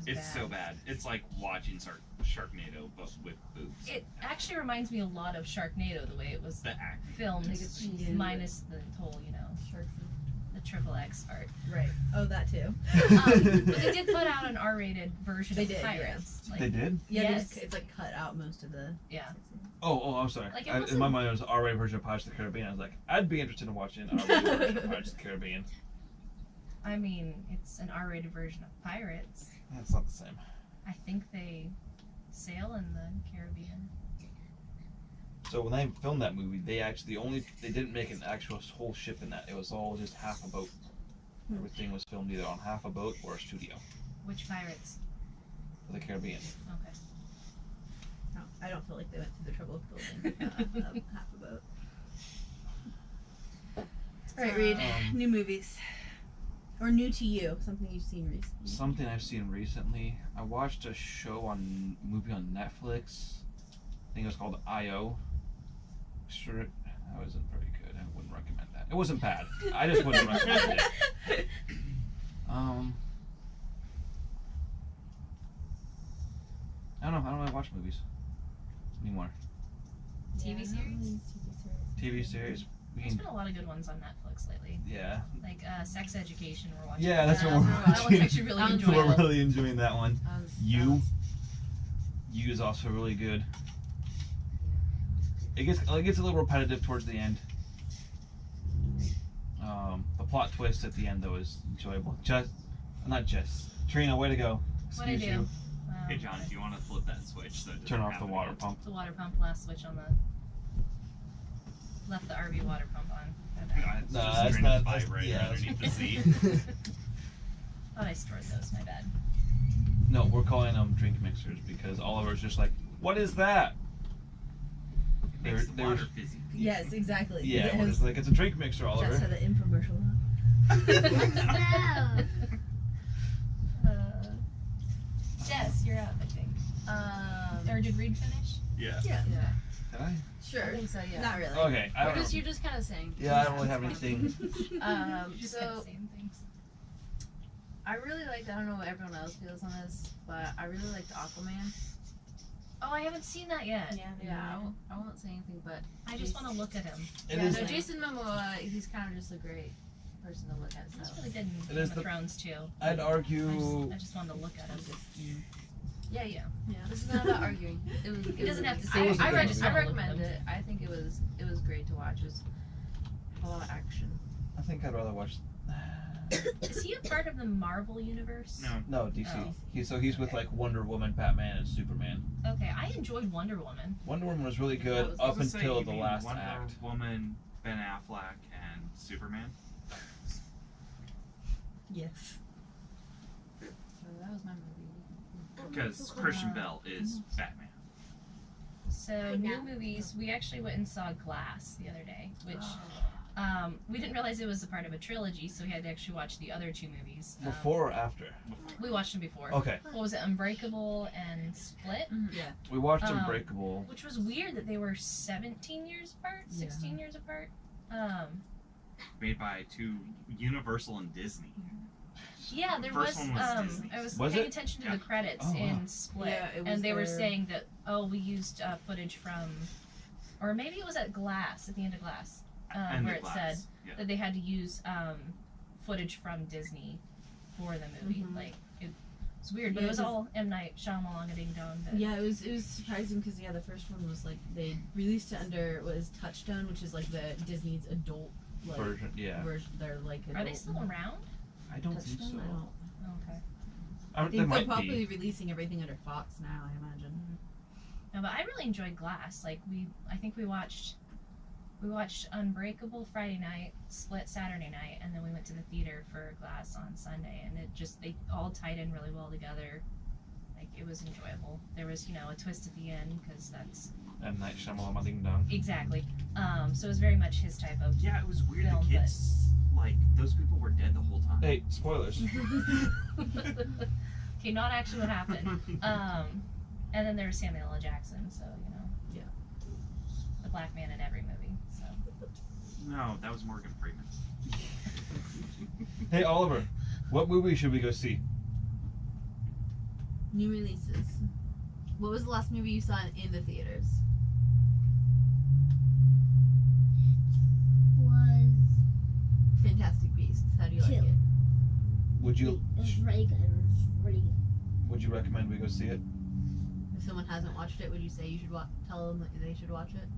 It's bad. so bad. It's like watching Sharknado, but with boobs. It actually reminds me a lot of Sharknado, the way it was The acting. filmed, Like it's cheesy. minus the whole, Shark food. the triple X part. Right. Oh, that too. But they did put out an R-rated version They of did, Pirates. Like, They did? Yeah, Yes. it's like cut out most of the. Yeah. Oh, I'm sorry. Like, it In wasn't- my mind, it was an R-rated version of Pirates of the Caribbean. I was like, I'd be interested in watching an R-rated version of Pirates of the Caribbean. I mean, it's an R-rated version of Pirates. That's not the same. I think they sail in the Caribbean. So when they filmed that movie, they didn't make an actual whole ship in that. It was all just half a boat. Everything was filmed either on half a boat or a studio Which Pirates? for the Caribbean. Okay. No, I don't feel like they went through the trouble of building half a boat. All right, Reed. New movies. Or new to you, something you've seen recently. Something I've seen recently. I watched a movie on Netflix. I think it was called I.O. Sure, that wasn't very good. I wouldn't recommend that. It wasn't bad. I just wouldn't recommend it. I don't know. I don't really watch movies anymore. TV series? TV series. There's been a lot of good ones on Netflix lately. Yeah. Like Sex Education, we're watching. Yeah, that's what we're That one's watching. actually really We're enjoyable. We're really enjoying that one. Um, You is also really good. It gets a little repetitive towards the end. The plot twist at the end though is enjoyable. Trina, way to go. What'd I Excuse do? you. Hey John, if you want to flip that switch, so it doesn't Turn off the happen water again. pump. The water pump, last switch on the. Left the RV water pump on. My bad. It's No, just that's straight not- up pipe that's- right yeah, underneath the seat. Thought I stored those, my bad. No, we're calling them drink mixers because Oliver's just like, what is that? Makes the They're- water fizzy. Yes, exactly. Yeah, It we're has just like, it's a drink mixer, just Oliver. had an infomercial. that? Jess, you're up, I think. Or did Reed finish? Yeah. Yeah. Yeah. Did I? Sure. I think so, yeah. Not really. Okay, I don't know. You're just kind of saying. Yeah, I don't really have anything. Just So kept saying things. I really liked. I don't know what everyone else feels on this, but I really liked Aquaman. Oh, I haven't seen that yet. Yeah, I won't say anything, but I just want to look at him. It yeah, is. no, Jason Momoa, he's kind of just a great person to look at. He's So. really good in It Game is of the- Thrones too. I'd argue. I just wanted to look at him. Yeah. This is not about arguing. It was. He doesn't have to say say. anything. I just I wanna look at recommend him. it. I think it was great to watch. It was a lot of action. I think I'd rather watch. Is he a part of the Marvel universe? No. No, DC. Oh. He's with Okay. like Wonder Woman, Batman, and Superman. Okay, I enjoyed Wonder Woman. Wonder Woman was really good I was up gonna say, until you the mean last Wonder act. Woman, Ben Affleck, and Superman. Yes. So that was my movie. Because Christian Bell is Batman. So new movies. We actually went and saw Glass the other day, which We didn't realize it was a part of a trilogy, so we had to actually watch the other 2 movies. Before or after? We watched them before. Okay. What was it, Unbreakable and Split? Yeah. We watched Um, Unbreakable. Which was weird that they were 17 years apart, 16 years apart. Made by Universal and Disney. Yeah, there First was. one was Disney. I was Was paying it? attention to Yeah. the credits Oh, wow. in Split, Yeah, it was and they were their- saying that we used footage from, or maybe it was at Glass, at the end of Glass, And where the it glass. said Yeah. that they had to use footage from Disney for the movie. Mhm. Like it's weird, but Yeah, it was 'cause- all M. Night Shyamalan ding dong. Yeah, it was surprising because the first one was like they released it under Touchstone, which is like the Disney's adult Version, yeah. version. They're like Are they adult- still around? I don't think Touchstone? so. I don't. Oh, okay. I There think they're might probably be. releasing everything under Fox now. I imagine. No, but I really enjoyed Glass. Like I think we watched Unbreakable Friday night, Split Saturday night, and then we went to the theater for Glass on Sunday, and they all tied in really well together. Like it was enjoyable. There was a twist at the end because that's M. Night Shyamalan Ding Dong. exactly. So it was very much his type of. Yeah, it was weird. Film, The kids, like, those people were dead the whole time. Hey, spoilers. Okay, not actually what happened. And then there was Samuel L. Jackson, so Yeah. the black man in every movie. So No, that was Morgan Freeman. Hey, Oliver, what movie should we go see? New releases. What was the last movie you saw in the theaters? Was Fantastic Beasts. How do you like 2. it? Would you It was really good. It was really good. Would you recommend we go see it? If someone hasn't watched it, would you say you should tell them that they should watch it?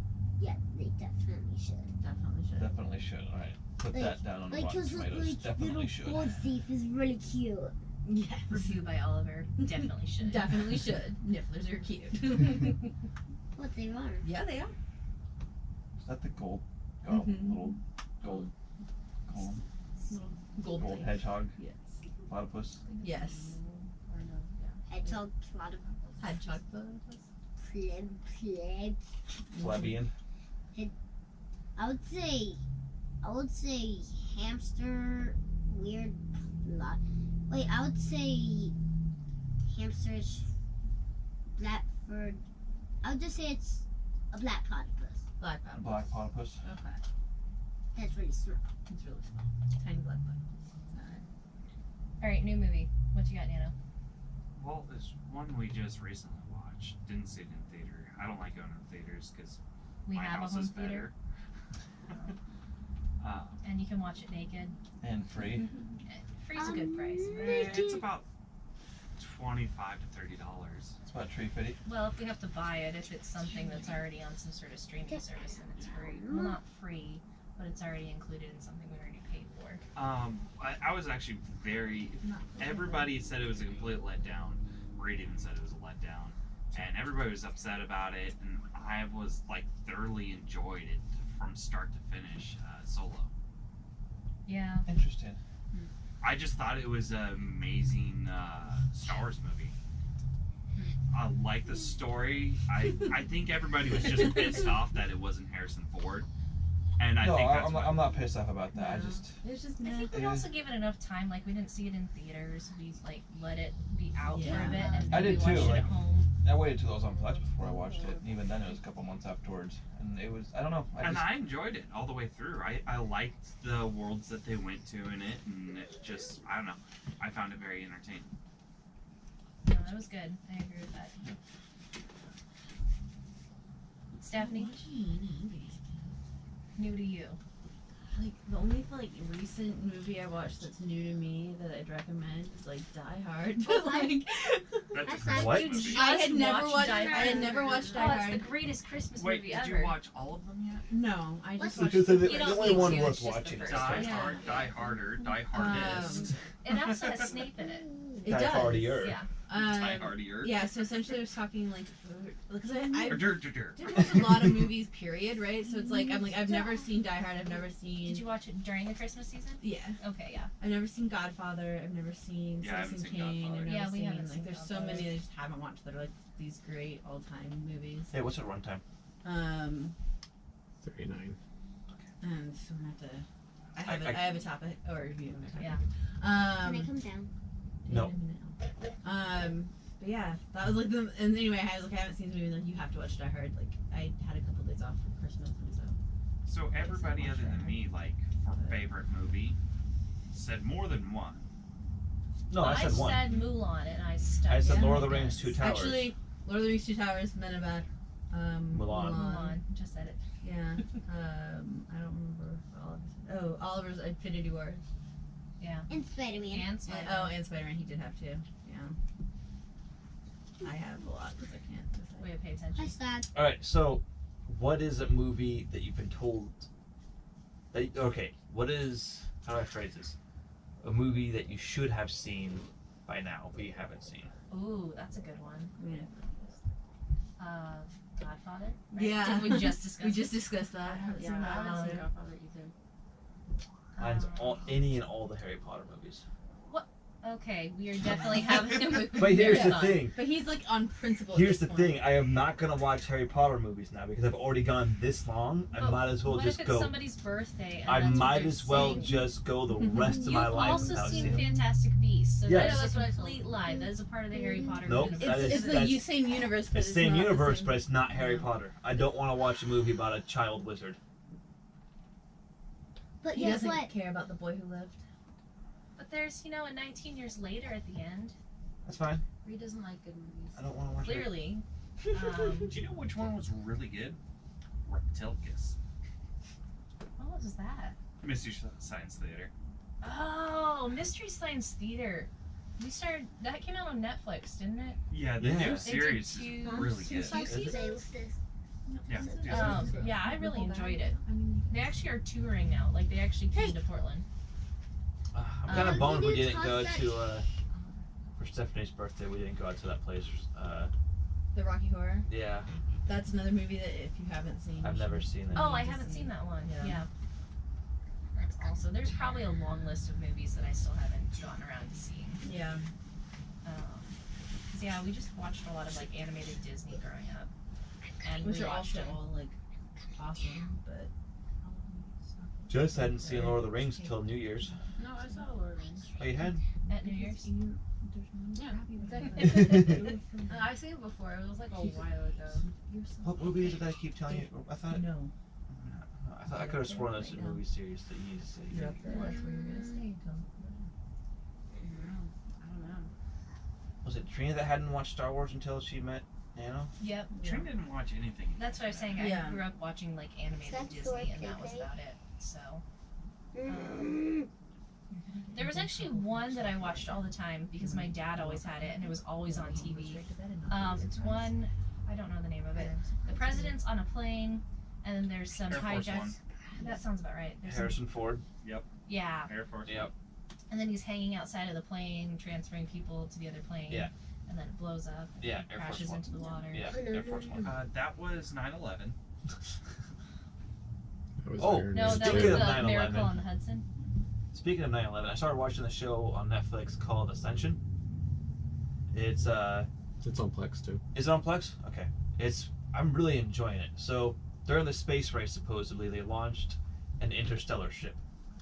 Yeah, they definitely should. Definitely should. Definitely should. All right, put Like- that down on Like, Rotten cause Tomatoes. like Definitely little should. gold thief is really cute. Yes. review by Oliver definitely should. Definitely should. Nifflers are cute. What they are. Yeah, they are. Is that the gold? Mhm. Little gold. Gold Gold thing. hedgehog. Yes. Platypus. Yes. Hedgehog, platypus, Hedgehog. pleb. Plebeian. I would say hamster, weird lot. Wait, I would say hamsters, Blackford. I would just say it's a black platypus. Black Platypus. Black platypus. Okay. That's really small. It's really small. Tiny black platypus. Alright. All right, new movie. What you got, Nano? Well, there's one we just recently watched. Didn't see it in theater. I don't like going to theaters because We my have a house home is theater, better. and you can watch it naked. And free. Free's a good price. It's about $25 to $30. It's about $3.50. Well, if we have to buy it, if it's something that's already on some sort of streaming service, then it's free. Well, not free, but it's already included in something we already paid for. I was actually everybody said it was a complete letdown. Reed even said it was a letdown. And everybody was upset about it, and I was like thoroughly enjoyed it from start to finish, Solo. Yeah. Interesting. I just thought it was an amazing Star Wars movie. I like the story. I think everybody was just pissed off that it wasn't Harrison Ford. And I No, think that's I'm not pissed off about that. I No. just It's just I think we also gave it enough time. Like we didn't see it in theaters. We like let it be out for Yeah. a bit, and I then we did watched too, it like- at home. I waited till it was on Flex before I watched it. And even then, it was a couple months afterwards, and it was I don't know. I enjoyed it all the way through. I liked the worlds that they went to in it, and it just, I don't know. I found it very entertaining. No, that was good. I agree with that. Stephanie, new to you. Like the only recent movie I watched that's new to me that I'd recommend is like Die Hard. But like That's a That's Christmas What? movie. I had never watched watched Die I had Hard. never watched Die Oh, it's Hard. the greatest Christmas Wait, movie did ever. you watch all of them yet? No, I just Because watched the You don't only need one to, worth it's just the watching is first Die one. Yeah. Hard, Die Harder, Die Hardest. It also has Snape in it. It Die does. Hardier. Yeah. Die Hardier. Yeah, so essentially I was talking like because I Or Dur, Dur, Dur. didn't watch a lot of movies, period, right? So it's like I've never seen Die Hard, I've never seen Did you watch it during the Christmas season? yeah, Okay, yeah. I've never seen Godfather, I've never seen Yeah, I haven't Citizen seen Kane, Godfather. I've never Yeah, we seen haven't like seen there's so Godfather. many I just haven't watched that are like these great all time movies. Hey, what's the runtime? 39. And so I'm gonna have to. I have a topic or a review. Yeah. Can I come down? No. But yeah, that was like the. And anyway, I was like, I haven't seen the movie. Like, you have to watch it. I heard. Like, I had a couple days off for Christmas, and so. So everybody other than me, like, for favorite movie, said more than one. No, I said one. said Mulan, and I stuck. I said with Lord of the it. Rings, Two Towers. Actually, Lord of the Rings, Two Towers, Men of Bad. Mulan. Mulan. Just said it. Yeah. I don't remember Oliver's. Oh, Oliver's Infinity War. And Spider-Man. And Spider-Man. And Spider-Man. He did have to. Yeah. I have a lot because I can't. Way to pay Hi, attention. Sad. All right, so what is a movie that you've been told? What is, how do I phrase this? A movie that you should have seen by now, but you haven't seen. Ooh, that's a good one. Godfather. Right? Yeah. Didn't we just discuss? We just discussed that. I haven't seen Godfather either. Mine's any and all the Harry Potter movies. Okay, we are definitely having a movie. But here's the marathon. thing. But he's like on principle. Here's the thing. I am not gonna watch Harry Potter movies now because I've already gone this long. I But might as well what just if it's go. somebody's birthday? And I that's what might they're as well saying? just go the rest of my You've life also without seen seeing them. Fantastic Beasts, so Yes. that is That's a what I complete lie. That is a part of the Harry Potter Nope, universe. that is- It's the that's- same universe, but It's the same not universe, same. but it's not Harry Potter. I don't want to watch a movie about a child wizard. But He guess doesn't what? care about the boy who lived. But there's, a 19 years later at the end. That's fine. Reed doesn't like good movies. I don't want to watch it. Clearly. Do you know which one was really good? Reptilcus. What was that? Mystery Science Theater. Oh, Mystery Science Theater. That came out on Netflix, didn't it? Yeah, the Yeah. new They did series is two- really two good. seasons? Say what's this? Yeah. Yeah, I really enjoyed it. They actually are touring now. Like, they actually came to Portland. I'm kind of Um, bummed we you didn't toss go that to, for Stephanie's birthday, we didn't go out to that place. The Rocky Horror. Yeah, That's another movie that if you haven't seen. I've you never should- seen it. Oh, I haven't seen that one. Yeah. Yeah. That's also, there's probably a long list of movies that I still haven't gotten around to seeing. Yeah. 'Cause, yeah, we just watched a lot of like animated Disney growing up, and Which are rewatched also them. all like awesome, but. Just hadn't seen Lord of the Rings until New Year's. No, I saw Lord of the Rings. Oh, you had? At New Year's. Yeah, exactly. I've seen it before. It was like a while ago. What movie did I keep telling you? I thought. No. I could have sworn that's a movie series that you said. You're up there. That's where you're gonna stay. I don't know. Was it Trina that hadn't watched Star Wars until she met Nano? Yep. Trina didn't watch anything. That's what I was saying. Yeah. I grew up watching like animated That's Disney, and so that was okay. about it. So Mm. there was actually one that I watched all the time because my dad always had it, and it was always on TV. It's one, I don't know the name of it. The president's on a plane, and then there's some Air Force One. hijacks. That sounds about right. There's some, Harrison Ford. yeah, Air Force. Yep. and then he's hanging outside of the plane, transferring people to the other plane. Yeah. And then it blows up. And Yeah, Air Force crashes One. into the water. Yeah, Air Force One. That was 9/11. That was Oh, very No, that Speaking was of the 9/11. Miracle on the Hudson. Speaking of 9/11, I started watching the show on Netflix called Ascension. It's It's on Plex too. Is it on Plex? Okay. I'm really enjoying it. So during the space race, supposedly they launched an interstellar ship,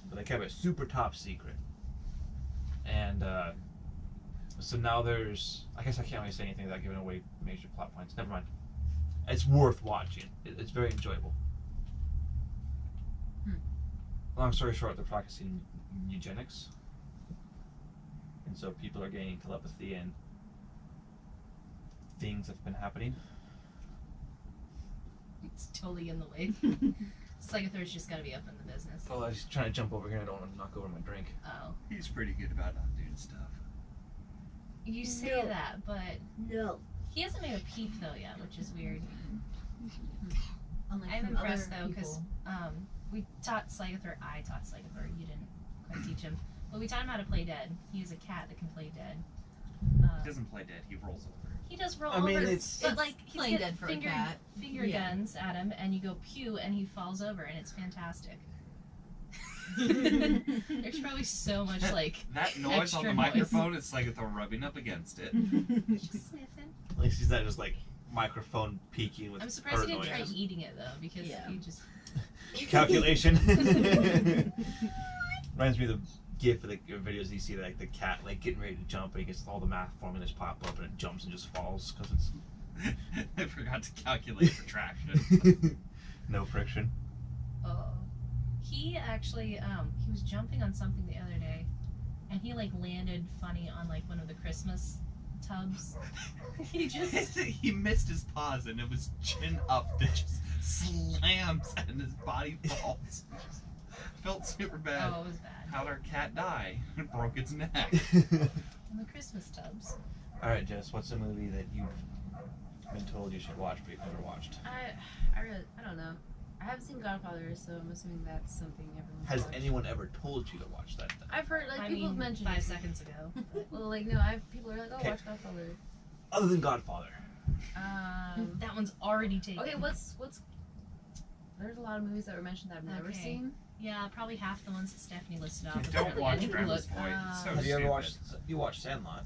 but they kept it super top secret. And so now I guess I can't really say anything without giving away major plot points. Never mind. It's worth watching. It's very enjoyable. Long story short, they're practicing eugenics, and so people are gaining telepathy and things have been happening. It's totally in the way. Psychothor's just gotta be up in the business. Oh, I was trying to jump over here and I don't want to knock over my drink. Oh. He's pretty good about not doing stuff. You say No. that, but No. he hasn't made a peep though yet, which is weird. Unlike I'm from impressed other though, because people. we taught Psychothor, I taught Psychothor, you didn't quite teach him. But we taught him how to play dead. He is a cat that can play dead. He doesn't play dead. He rolls over. He does roll I mean, over, it's- but like he's playing got dead for a cat. finger Yeah. guns at him, and you go pew, and he falls over, and it's fantastic. There's probably so much like That noise on Extra the noise. microphone, it's like they're rubbing up against it. just sniffing. At least he's not just like microphone peeking with I'm surprised bird he didn't try noises. eating it though, because Yeah. he just calculation. Reminds me of the GIF of the videos you see, like the cat like getting ready to jump, and he gets all the math formulas pop up, and it jumps and just falls because it's I forgot to calculate for traction. no friction. Oh. He actually, he was jumping on something the other day, and he like landed funny on like one of the Christmas tubs. He just he missed his pause, and it was chin up that just slams and his body falls. Felt super bad. oh, it was bad. How'd our cat die? It broke its neck. On the Christmas tubs. All right, Jess, what's a movie that you've been told you should watch but you've never watched? I don't know. I haven't seen Godfather, so I'm assuming that's something everyone Has watched. anyone ever told you to watch that then? I've heard like I people have mean, mentioned 5 it. seconds ago. Well, like no, people are like, oh, Okay. watch Godfather. Other than Godfather. That one's already taken. Okay, what's? There's a lot of movies that were mentioned that I've never Okay. seen. Yeah, probably half the ones that Stephanie listed off. Don't Apparently, watch I didn't Grandma's look. Boy. It's so Have you ever stupid. watched? You watched Sandlot?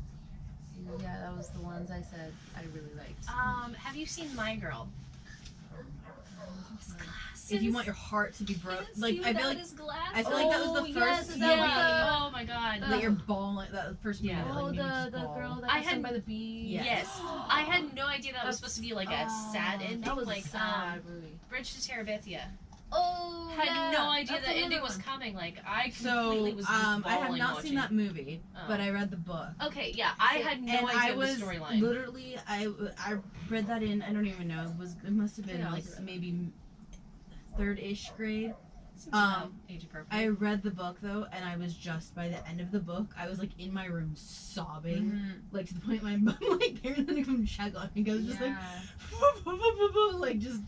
Yeah, that was the ones I said I really liked. Have you seen My Girl? If you want your heart to be broke, like I feel like I feel oh, like that was the yes, first is movie that oh my god. that you're bawling. That was the first movie Yeah. that Oh, like, made me just the bawl. girl that I was sung had- by the bee. Yes. Yes. I had no idea that was supposed to be like a sad ending. That was like a sad movie. Bridge to Terabithia. Oh, Had no idea that's the ending another was one. coming. Like I So completely was just I have bawling not watching. seen that movie, but Oh. I read the book. Okay, yeah, I had no and idea I the was storyline. literally I read that in I don't even know it must have been Yeah, like I read maybe third-ish grade. Seems about age I appropriate. read the book though, and I was just by the end of the book, I was like in my room sobbing, Mhm. like to the point my parents had to come check on me. I was just Yeah. like just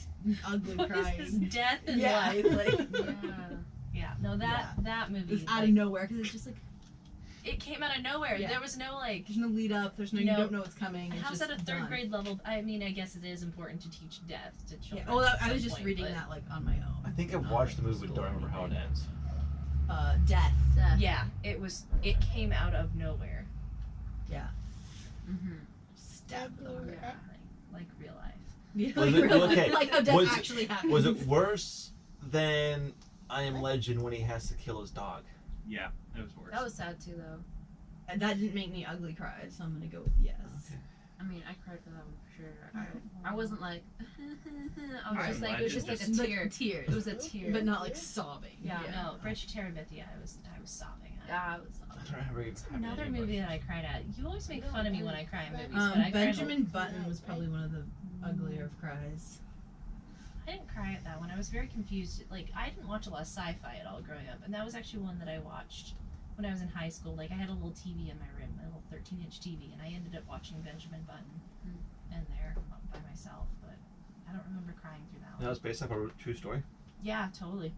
ugly What crying. is this death in Yeah, life? like Yeah. Yeah, no, that movie. it's out like, of nowhere because it's just like it came out of nowhere. Yeah. There was no like. there's no lead up. There's no, you No. don't know what's coming. It's How's just that a third done. grade level? I mean, I guess it is important to teach death to Yeah. children. Oh, at I was some just point, reading but- that like on my own. I think I've watched the movie, but don't remember how it ends. Death. Yeah, it came out of nowhere. Mm-hmm. Stabbed in the heart. Yeah. Like real life. Yeah, Was like, it- real okay, life, like how death was- actually happened. Was it worse than I Am Legend when he has to kill his dog? Yeah, it was worse. That was sad too, though. And that didn't make me ugly cry, so I'm gonna go with yes. Okay. I mean, I cried for that one for sure. I wasn't like. I was Right, just like it was just like a Like tear. tears. It was a tear. But not like sobbing. Yeah. No, Bridge to Terabithia. I was sobbing. At. Yeah, I was. I don't remember even having Another any movie emotions. that I cried at. You always make fun of me when I cry in movies, but I cried. Benjamin Button was probably one of the uglier of cries. I didn't cry at that one. I was very confused. Like I didn't watch a lot of sci-fi at all growing up, and that was actually one that I watched when I was in high school. Like I had a little TV in my room, a little 13-inch TV, and I ended up watching Benjamin Button in there by myself. But I don't remember crying through that That one. was based off a true story. Yeah, totally.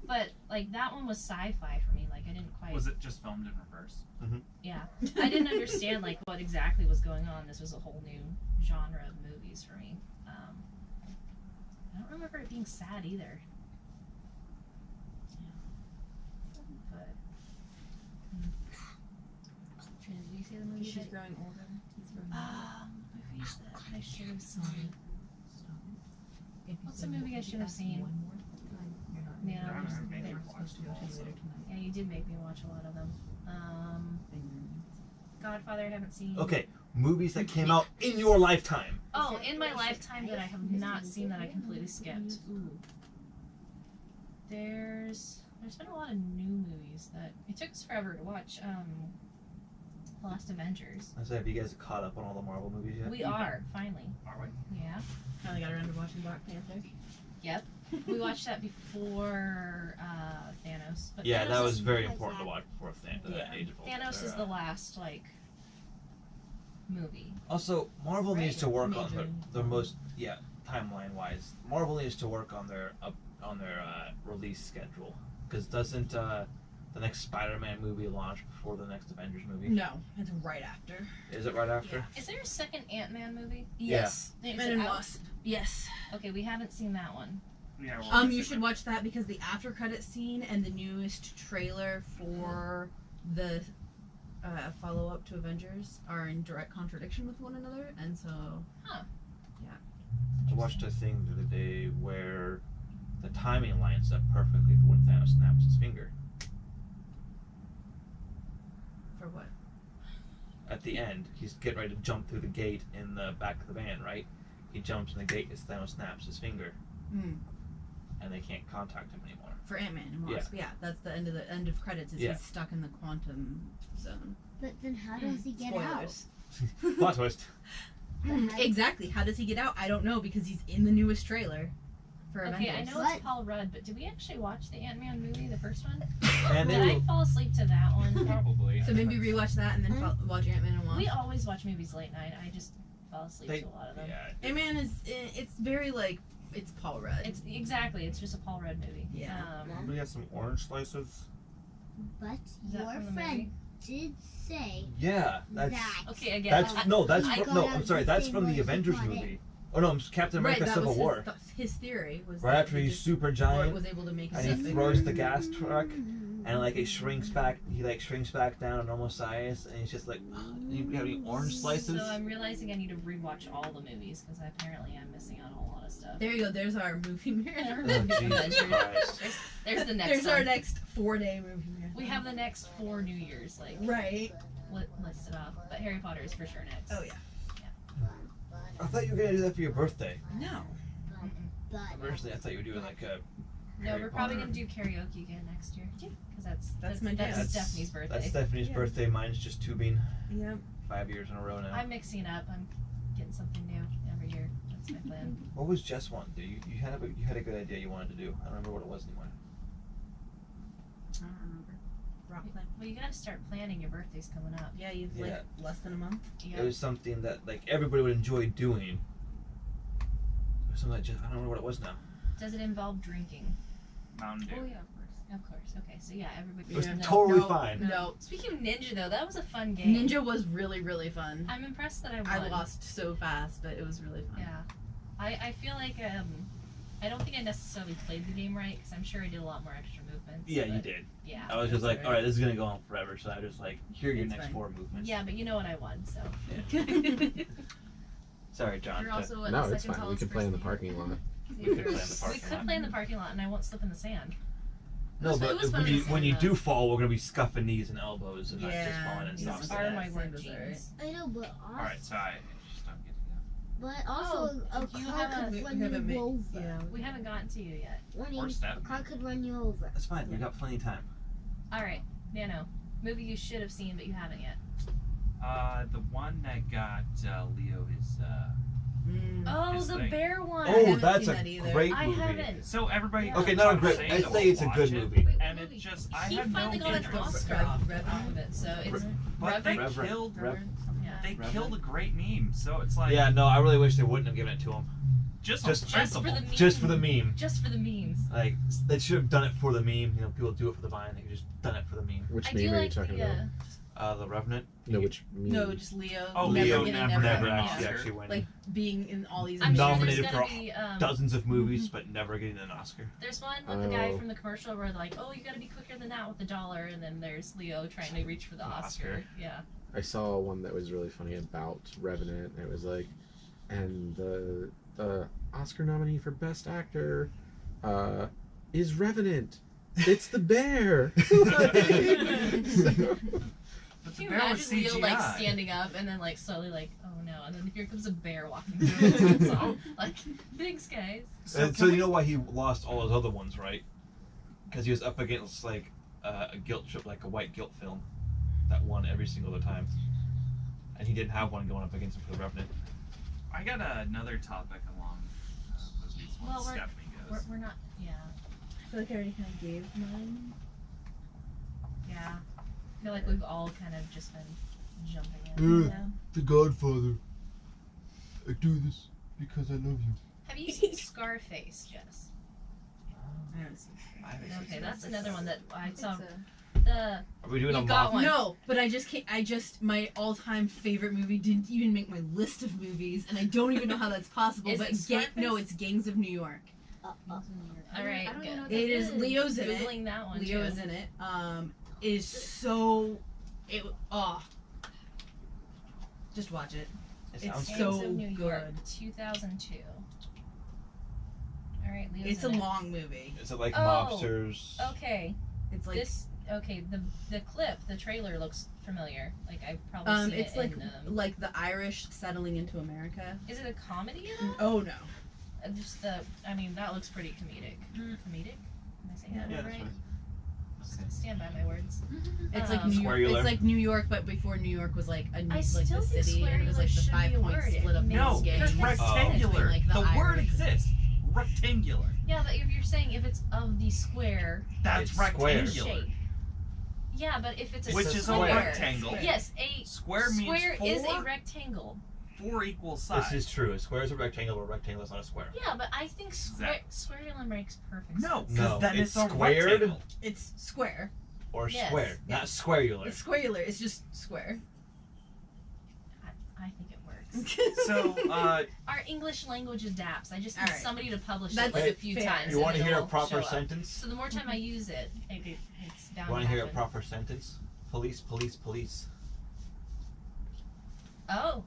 But like that one was sci-fi for me. Like I didn't quite. Was it just filmed in reverse? Yeah, I didn't understand like what exactly was going on. This was a whole new genre of movies for me. I don't remember it being sad either. But Trina, did you see the movie? She's that- growing older. He's growing movies that I should have Sorry. seen. What's a movie I should have seen? Yeah, I there's- remember maybe watched them all, so. Yeah, you did make me watch a lot of them. Godfather I haven't seen. Okay, movies that came out in your lifetime. Oh, in my lifetime that I have not seen that I completely skipped. Ooh. There's been a lot of new movies that it took us forever to watch. The Last Avengers. I say, have you guys caught up on all the Marvel movies yet? We are finally. Are we? Yeah. Finally got around to watching Black Panther. We watched that before Thanos. But Yeah, Thanos that was is, very important to watch before Yeah. Age of Ultron. Thanos is the last like movie. Also, Marvel needs to work on Major. their most timeline wise. Marvel needs to work on their release schedule because doesn't the next Spider-Man movie launch before the next Avengers movie? No, it's right after. Is it right after? Is there a second Ant-Man movie? Yes. Is Ant-Man it and out? Wasp. Yes. Okay, we haven't seen that one. Yeah. we're You watching should it. watch that because the after credit scene and the newest trailer for the follow up to Avengers are in direct contradiction with one another, and so I watched a thing the other day where timing lines up perfectly for when Thanos snaps his finger. For what? At the end, he's getting ready to jump through the gate in the back of the van, right? He jumps in the gate as Thanos snaps his finger, Mm. and they can't contact him anymore. For Ant-Man and Wasp. Yeah, that's the end of credits. Is Yeah. he's stuck in the quantum zone. But then how does he get Spoilers. Plot twist. out? Exactly. How does he get out? I don't know because he's in the newest trailer for Okay, I Avengers. know What? it's Paul Rudd, but did we actually watch the Ant-Man movie, the first one? And Did I fall asleep to that one? Probably. So maybe rewatch that and then watch Ant-Man and Wasp. We always watch movies late night. I just fall asleep They- to a lot of them. Yeah. Ant-Man is it's very like it's Paul Rudd. It's a Paul Rudd movie. Yeah. We got some orange slices. But Is that your from the friend did say Yeah, that. Okay, again. that's I- no, that's I from, got no. out I'm sorry, the that's same from way the he Avengers got it. movie. Oh no, Captain America: that Civil was War. his theory was Right that after he he's just super Thor giant, was able to make and himself he bigger. throws the gas truck, and like it shrinks back. He like shrinks back down to normal size, and he's just like, you have any orange slices? So I'm realizing I need to rewatch all the movies because apparently I'm missing out on a lot of stuff. There you go. There's our movie marathon. Oh, Jesus Christ. There's the next There's our one. next 4-day movie marathon. We have the next 4 New Years right. listed off, but Harry Potter is for sure next. Oh yeah. I thought you were gonna do that for your birthday. No. But Originally, I thought you were doing like a. No, Harry we're probably Potter. gonna do karaoke again next year. Yeah, because That's my jam. that's Stephanie's birthday. That's Stephanie's Yeah. birthday. Mine's just tubing. Yep. 5 years in a row now. I'm mixing it up. I'm getting something new every year. That's my plan. What was Jess want to do? You had a good idea you wanted to do. I don't remember what it was anymore. I don't remember. Rock climb. Well, you gotta start planning. Your birthday's coming up. Yeah, you've Yeah. like less than a month. Yeah. It was something that like everybody would enjoy doing. It was something that just I don't remember what it was now. Does it involve drinking? Mountain Dew. Oh yeah, of course. Okay, so yeah, everybody. It was Yeah. totally No, fine. No. Speaking of Ninja, though, that was a fun game. Ninja was really, really fun. I'm impressed that I won. I lost so fast, but it was really fun. Yeah, I feel like I don't think I necessarily played the game right because I'm sure I did a lot more extra movements. Yeah, you but did. Yeah. I was just like, alright. all right, this is gonna go on forever. So I just like, here are your It's next fine. 4 movements. Yeah, but you know what I won, so. Sorry, John. You're also what, No, the it's second fine. We tallest can play in the person here? parking lot. We could play in the We parking could lot. play in the parking lot, and I won't slip in the sand. No, It but was fun when you to when you see, do fall, we're gonna be scuffing knees and elbows and not just Yeah, falling in these socks. are Are Yeah, my same work as jeans. I know, but also, Alright, so I just don't get it. but also Oh, a you car have could We run haven't you ma- over. Yeah. We haven't gotten to you yet. Or A step. car could run you over. That's fine. We got plenty of time. All right, Nano, movie you should have seen but you haven't yet. The one that got Leo is Mm. Oh, His the thing. bear one. Oh, haven't that's seen a that either. great I movie. haven't. so everybody. Yeah. Okay, not a kept great. saying I to say it's a watch good it, movie. Wait, what And it movie? just I He had no finally got an interest. Oscar off of it, so it's But they Reverend? killed. yeah. They killed a great meme. So it's like Yeah, no, I really wish they wouldn't have given it to him. just just- on Just for principle. the meme. Just for the meme. Just for the memes. Like they should have done it for the meme. You know, people do it for the vine. They could just done it for the meme. Which I meme do are you like talking the. about? The Revenant. No, which meme? No, just Leo. Oh, never Leo getting never never an actually Oscar. actually winning. Like being in all these. I'm sure Nominated there's gonna for be dozens of movies, but never getting an Oscar. There's one with the guy Oh. from the commercial where like, oh, you got to be quicker than that with the dollar, and then there's Leo trying to reach for the The Oscar. Oscar. Yeah. I saw one that was really funny about Revenant. And it was like, and the Oscar nominee for Best Actor is Revenant. It's the bear. But Can the you bear was imagine Leo like CGI. standing up and then like slowly like, oh no, and then here comes a bear walking through the song. Like, thanks guys. So can we- you know why he lost all those other ones, right? Because he was up against like a guilt trip, like a white guilt film, that won every single other time, and he didn't have one going up against him for the Revenant. I got another topic along movies Well, once we're- Stephanie goes. We're not. Yeah. I feel like I already kind of gave mine. Yeah. I feel like we've all kind of just been jumping in. Yeah. The Godfather. I do this because I love you. Have you seen Scarface, Jess? I haven't seen Okay, that's another one that I saw. So. The Are we doing You a got mock? one. No, but I just my all-time favorite movie didn't even make my list of movies, and I don't even know how that's possible. Is but it Scarface? no, it's Gangs of New York. all right, I don't good. even know what It that is Leo's in it. Googling that one Leo too. is in it. Is so just watch it. It It's sounds Gangs so of New York, good. 2002. All right, Leo's It's a in it. long movie. Is it like Oh. mobsters? Okay, It's like the clip, the trailer looks familiar. Like I've probably seen it's it like in. like the Irish settling into America. Is it a comedy at all? Oh no. Just I mean, that looks pretty comedic. Comedic? Am I saying that Yeah, word that's right? right. Stand by my words. It's like Um, New York. Squarular. It's like New York, but before New York was like a I like still the think city, and it was like the squarular should be a 5 point word. split up. No, into it's gangs. rectangular. Like the word Irish. exists. Rectangular. Yeah, but if you're saying if it's of the square That's It's square. rectangular. shape. Yeah, but if it's a Which It's a is a square, rectangle. yes, a Square means square four. is a rectangle. 4 equal sides. This is true. A square is a rectangle, but a rectangle is not a square. Yeah, but I think squarular makes perfect No, sense. because No, then it's it's a squared. rectangle. It's square. Or Yes, square, yeah. not squarular. It's squarular. It's just square. I think it works. So, Our English language adapts. I just need Alright. somebody to publish That's it like a few fair. times. You and want to then hear a it'll proper show up. sentence? So the more time I use it, it's bound You want to to hear a happen. proper sentence? Police, police, police. Oh.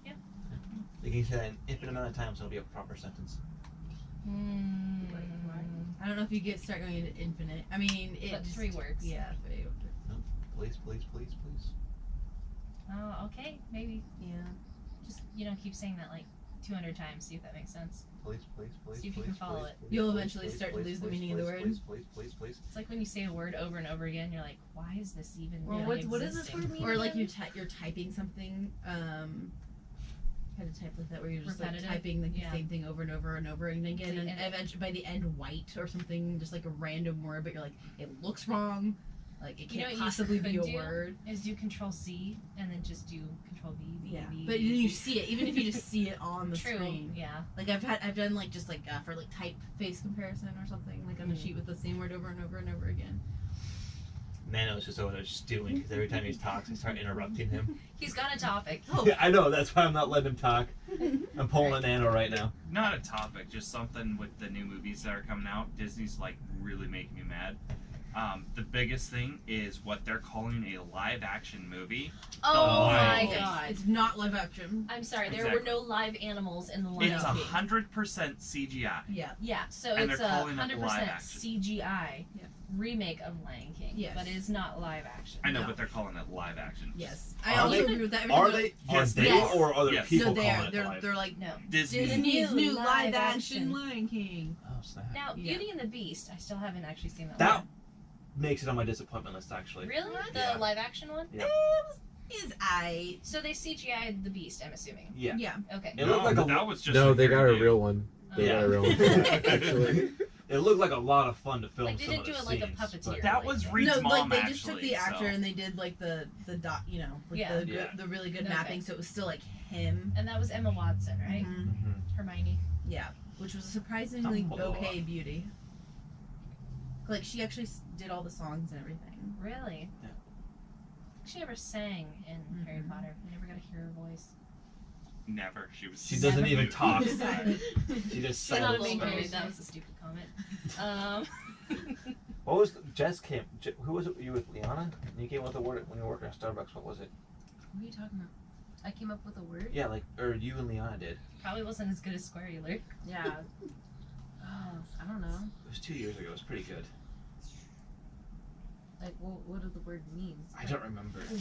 Yeah. You can say that an infinite amount of times, it'll be a proper sentence. I don't know if you start going into infinite. I mean, it But just, 3 works. Yeah, 3. Police, police, police, police. Oh, okay, maybe. Yeah. Just keep saying that like 200 times. See if that makes sense. Police, police, police, See if you police, can follow police, it. police, You'll police, eventually police, start to police, lose the police, meaning of the police, word. Police, police, police, It's like when you say a word over and over again. You're like, why is this even? Well, really what does this existing? word mean? Or like again? you're typing something. Had to type like that where you're just Repetitive? like typing like Yeah. the same thing over and over and over and again, and And- eventually by the end white or something, just like a random word, but you're like it looks wrong, like it You know can't what you possibly be a could do? word. Is do Control C and then just do Control V. V, Yeah, V, but V, then you V. see it, even if you just see it on the True. screen. Yeah. Like I've done like just like for like typeface comparison or something, like on a Mm. sheet with the same word over and over and over again. Nano's just over there stewing because every time he talks, I start interrupting him. He's got a topic. Oh, Yeah, I know. That's why I'm not letting him talk. I'm pulling a Nano right now. not a topic, just something with the new movies that are coming out. Disney's like really making me mad. The biggest thing is what they're calling a live action movie. Oh my Lion King. god. It's not live action. I'm sorry. There Exactly. were no live animals in the Lion It's King. 100% CGI. Yeah. Yeah. So And it's they're a calling it live 100% action. CGI Yeah. remake of Lion King. Yes. But it is not live action. I know, No. but they're calling it live action. Yes. I Are also they- agree with that. Are they? Yes, Are they yes. or other Yes. people No, they're calling it they're live? they're like No. Disney. Disney's New new live live action action. Lion King. Oh snap! Now, Yeah. Beauty and the Beast. I still haven't actually seen that. That one. makes it on my disappointment list actually. Really? The Yeah. live action one? Yeah. Is I So they CGI'd the Beast, I'm assuming. Yeah. yeah. Okay. It looked like a that was just No, a they got a hairdo. real one. They Yeah. got a real one. Actually. It looked like a lot of fun to film Like, they some didn't of do the it like a scenes, puppeteer. but- That was Reed's No, mom, like they actually. just took the actor so. and they did like the dot, with Yeah. the Yeah. the really good Okay. mapping, so it was still like him. And that was Emma Watson, right? Mhm. Mhm. Hermione. Yeah, which was a surprisingly Dumbledore. okay beauty. Like she actually did all the songs and everything. Really? Yeah. She never sang in Mhm. Harry Potter. We never got to hear her voice. Never. She was. She doesn't even talk. Silent. She just She's not a silent main character. spells. That was a stupid comment. What was Jess came? Who was it? You with Liana? You came with the word when you were working at Starbucks. What was it? What are you talking about? I came up with a word? Yeah, like or you and Liana did. Probably wasn't as good as Squarular. Yeah. Oh, I don't know. It was 2 years ago. It was pretty good. Like, what does the word mean? I don't remember. Fleek.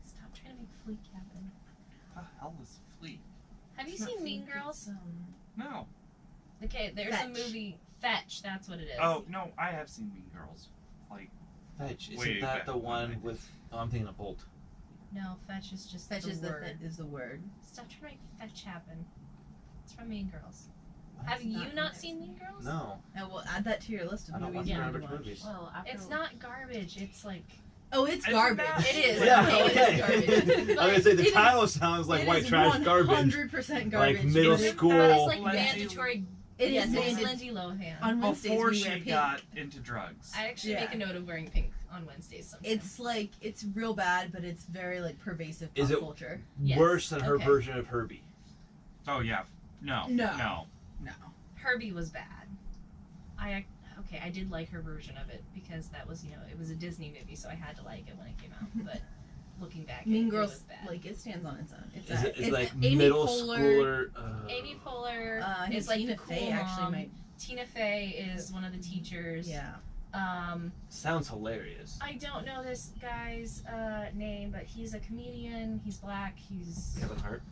Stop trying to make Fleek happen. What the hell is Fleet? Have you It's not seen Mean Fleek, Girls? it's, No. Okay, there's a Fetch. movie. Fetch, that's what it is. Oh no, I have seen Mean Girls. Like Fetch. Isn't Way that back the when I one did. with? Oh, I'm thinking of Bolt. No, Fetch is just Fetch the is word. is the word. Stop trying to make Fetch happen. It's from Mean Girls. What? Have you not not Mean seen Mean Girls? No, And we'll add that to your list of I don't watch movies you need to garbage watch. movies. well, after It's not garbage. It's like Oh, it's Isn't garbage. that- It is. Yeah, Okay, okay. it is garbage. I was gonna say the It is- title sounds like It white is trash garbage. 100% garbage. Like middle It is- school. But it's like Lindsay- mandatory. It yes, is it's mandatory. Lindsay Lohan. On Wednesdays before we she wear pink. got into drugs. I actually Yeah. make a note of wearing pink on Wednesdays sometimes. It's like it's real bad, but it's very like pervasive pop Is it- culture. Yes. Worse than her Okay. version of Herbie. Oh yeah. No. No. No. No. Herbie was bad. I did like her version of it because that was it was a Disney movie, so I had to like it when it came out. But looking back. Mean it Girls, was bad. like it stands on its own. It's, Is it it's like Amy middle Poehler, schooler? Amy Poehler I think is like Tina the cool Fey mom. actually might. Tina Fey is one of the teachers. Yeah. Sounds hilarious. I don't know this guy's name, but he's a comedian. He's black. He's Kevin Hart.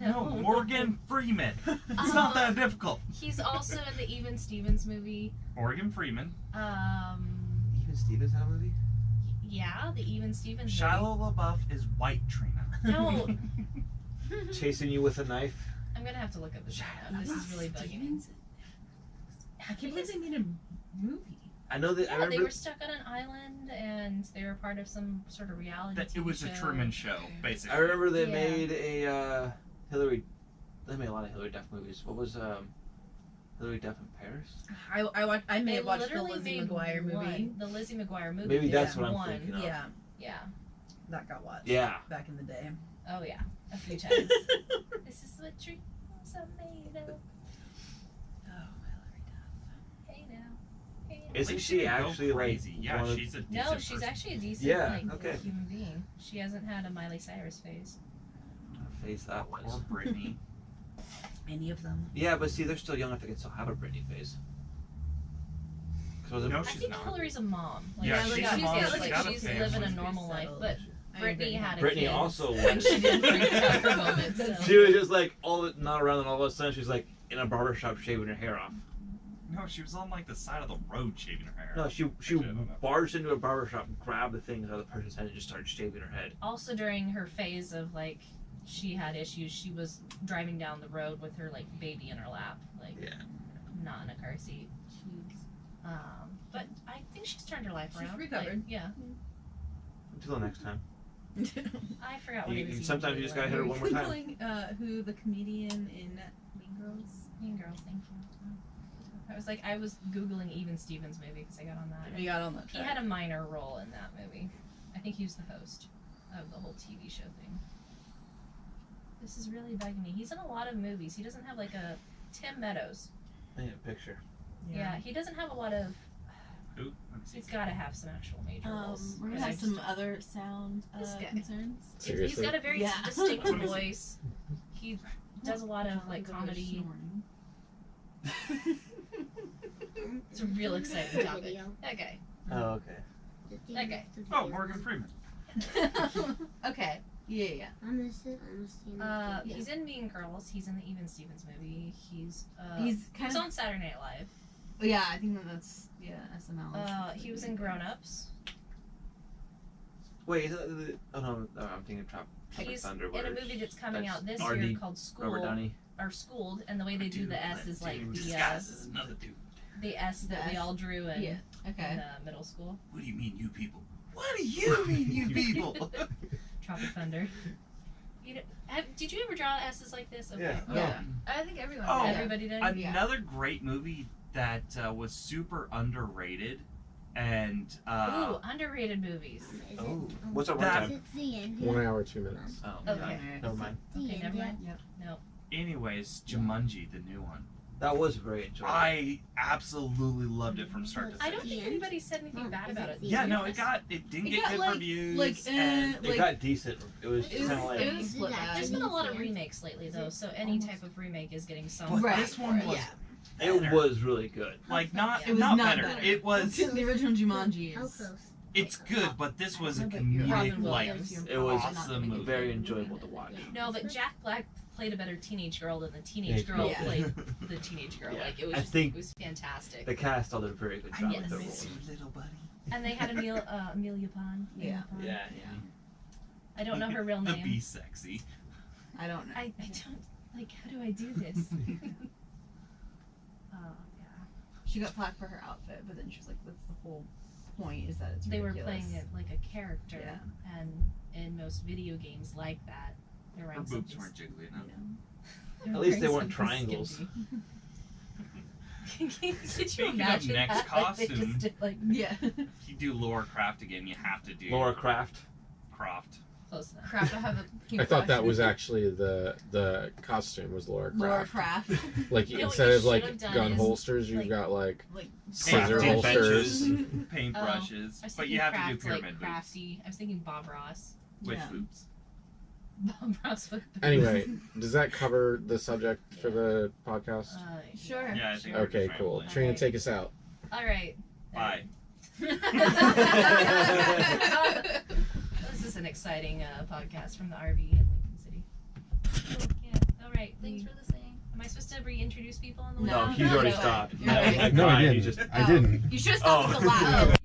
No, Morgan Freeman. It's not that difficult. He's also in the Even Stevens movie. Morgan Freeman. Even Stevens had a movie? Yeah, the Even Stevens Shia LaBeouf is white, Trina. movie. No, Chasing you with a knife? I'm gonna have to look up this. This is really bugging me. I can't believe they made a movie. I know that. I Yeah, remember. they were stuck on an island and they were part of some sort of reality. It was a TV show. Truman Show, basically. I remember they Yeah. made a Hillary. They made a lot of Hillary Duff movies. What was Hillary Duff in Paris? I may They have watched the literally Lizzie made McGuire movie. one. The Lizzie McGuire movie. Maybe did that's what I'm one. thinking of. Yeah, Yeah. that got watched. Yeah. Back in the day. Oh yeah. A few times. This is what dreams are made of. Oh, Hillary Duff. Hey now. Hey now. At Isn't least she didn't go actually crazy? like Yeah, one of- she's a decent No, she's person. actually a decent Yeah, like okay. human being. She hasn't had a Miley Cyrus phase. What face that was? Or Britney. Any of them. Yeah, but see, they're still young if they can still have a Britney face. 'Cause was it- No, I she's think not. Hillary's a mom. Like, Yeah, she's she's got a mom, kids, she's like got a she's family. living a She's normal life, settled. but I mean, Britney had a Britney kid. also and was. she did freak out for moments. So. She was just like not around, and all of a sudden she's like in a barber shop shaving her hair off. No, she was on like the side of the road shaving her hair. No, she Actually, I don't know. barged into a barber shop, grabbed the things out of the person's head, and just started shaving her head. Also during her phase of like she had issues, she was driving down the road with her like baby in her lap, like Yeah. not in a car seat. But I think she's turned her life She's around. recovered. Like, yeah, Until the next time. I forgot what You- it was. sometimes you just gotta hit her one more time. Googling who the comedian in Mean Girls. Mean Girls, thank you. I was googling Even Stevens movie because I got on that. We got on that He track. had a minor role in that movie. I think he was the host of the whole TV show thing. This is really bugging me. He's in a lot of movies. He doesn't have like a Tim Meadows. I need a picture. Yeah, he doesn't have a lot of. Who? Let me see. He's got to have some actual major roles. We're gonna Because I have just some other sound This guy. concerns. He's Seriously? got a very Yeah. distinct Let me see. voice. He does a lot of like comedy. It's a real exciting topic. Video. Okay. Oh, okay. Okay. Oh, Morgan Freeman. Okay. Yeah. He's in Mean Girls. He's in the Even Stevens movie. He's He's kind he's of. on Saturday Night Live. Yeah, I think that's SNL. He was in Grown Ups. Wait, is that the? Oh no, I'm thinking of Tropic He's Thunder. in where a movie that's coming that's out this RD, year called Robert School Downey. or Schooled, and the way they do the S is like the disguises another dude. S that we S. all drew in, Yeah. Okay. in middle school. What do you mean, you people? What do you mean, you people? Tropic Thunder. Did you ever draw S's like this? Okay. Yeah. Yeah. I think everyone. Oh. did. Everybody did. Another great movie that was super underrated, and Ooh, underrated movies. Oh, what's our That- runtime? It's the end. 1 hour 2 minutes. Oh, Okay. never mind. Okay, never mind. anyways, Jumanji, the new one. That was very enjoyable. I absolutely loved it from start to I finish. don't think anybody said anything bad about it. Yeah, no, it didn't It get got, good like- reviews. and it got decent. It was It kind of was- like. it was split bad. There's been a lot of remakes lately, though, so any type of remake is getting some. But Right. this one was It better. was really good. Like not It was not not better. better. It was the original Jumanji How is. close? it's good, but this was a Robin comedic like Williams. It was awesome movie. very enjoyable to watch. No, but Jack Black played a better teenage girl than the teenage girl Yeah. played the teenage girl. Yeah. Like it was, I think it was fantastic. The cast all did a very good job Yes. with their Miss roles. you, little buddy. And they had Amelia Pond. Yeah. Pond. Yeah. I don't know her real The name. be sexy. I don't know. I don't like. How do I do this? Yeah. She got flack for her outfit, but then she was like, "That's the whole point. Is that it's They were ridiculous." playing it like a character, Yeah. and in most video games like that, they're Her wearing boobs something- weren't jiggly enough. they're At least they wearing weren't something triangles. skimpy. Could you Speaking of imagine next that? Like, they costume- just did, like, Yeah. If you do Laura Croft again, you have to do Laura Croft. Croft. close enough. Crap, I have a I thought that was actually the costume was Laura Croft. Laura Craft. Like You know what instead you of like should've done gun is, holsters, you've like- got like like scissor Paint holsters. benches, paint Oh, brushes, I was but thinking you have craft, to do pyramid like boots. crafty. I was thinking Bob Ross. Which Yeah. boobs? Bros with boobs. Anyway, does that cover the subject for the podcast? Sure. Yeah, I think sure. Okay, cool. Rambling. Trina, take us out. All right. Bye. This is an exciting podcast from the RV in Lincoln City. Yeah. All right. Thanks for listening. Am I supposed to reintroduce people on the way No, out? he's already no. stopped. You're right. Like, No, I fine, didn't. you just- I didn't. You should have stopped Oh. at the last.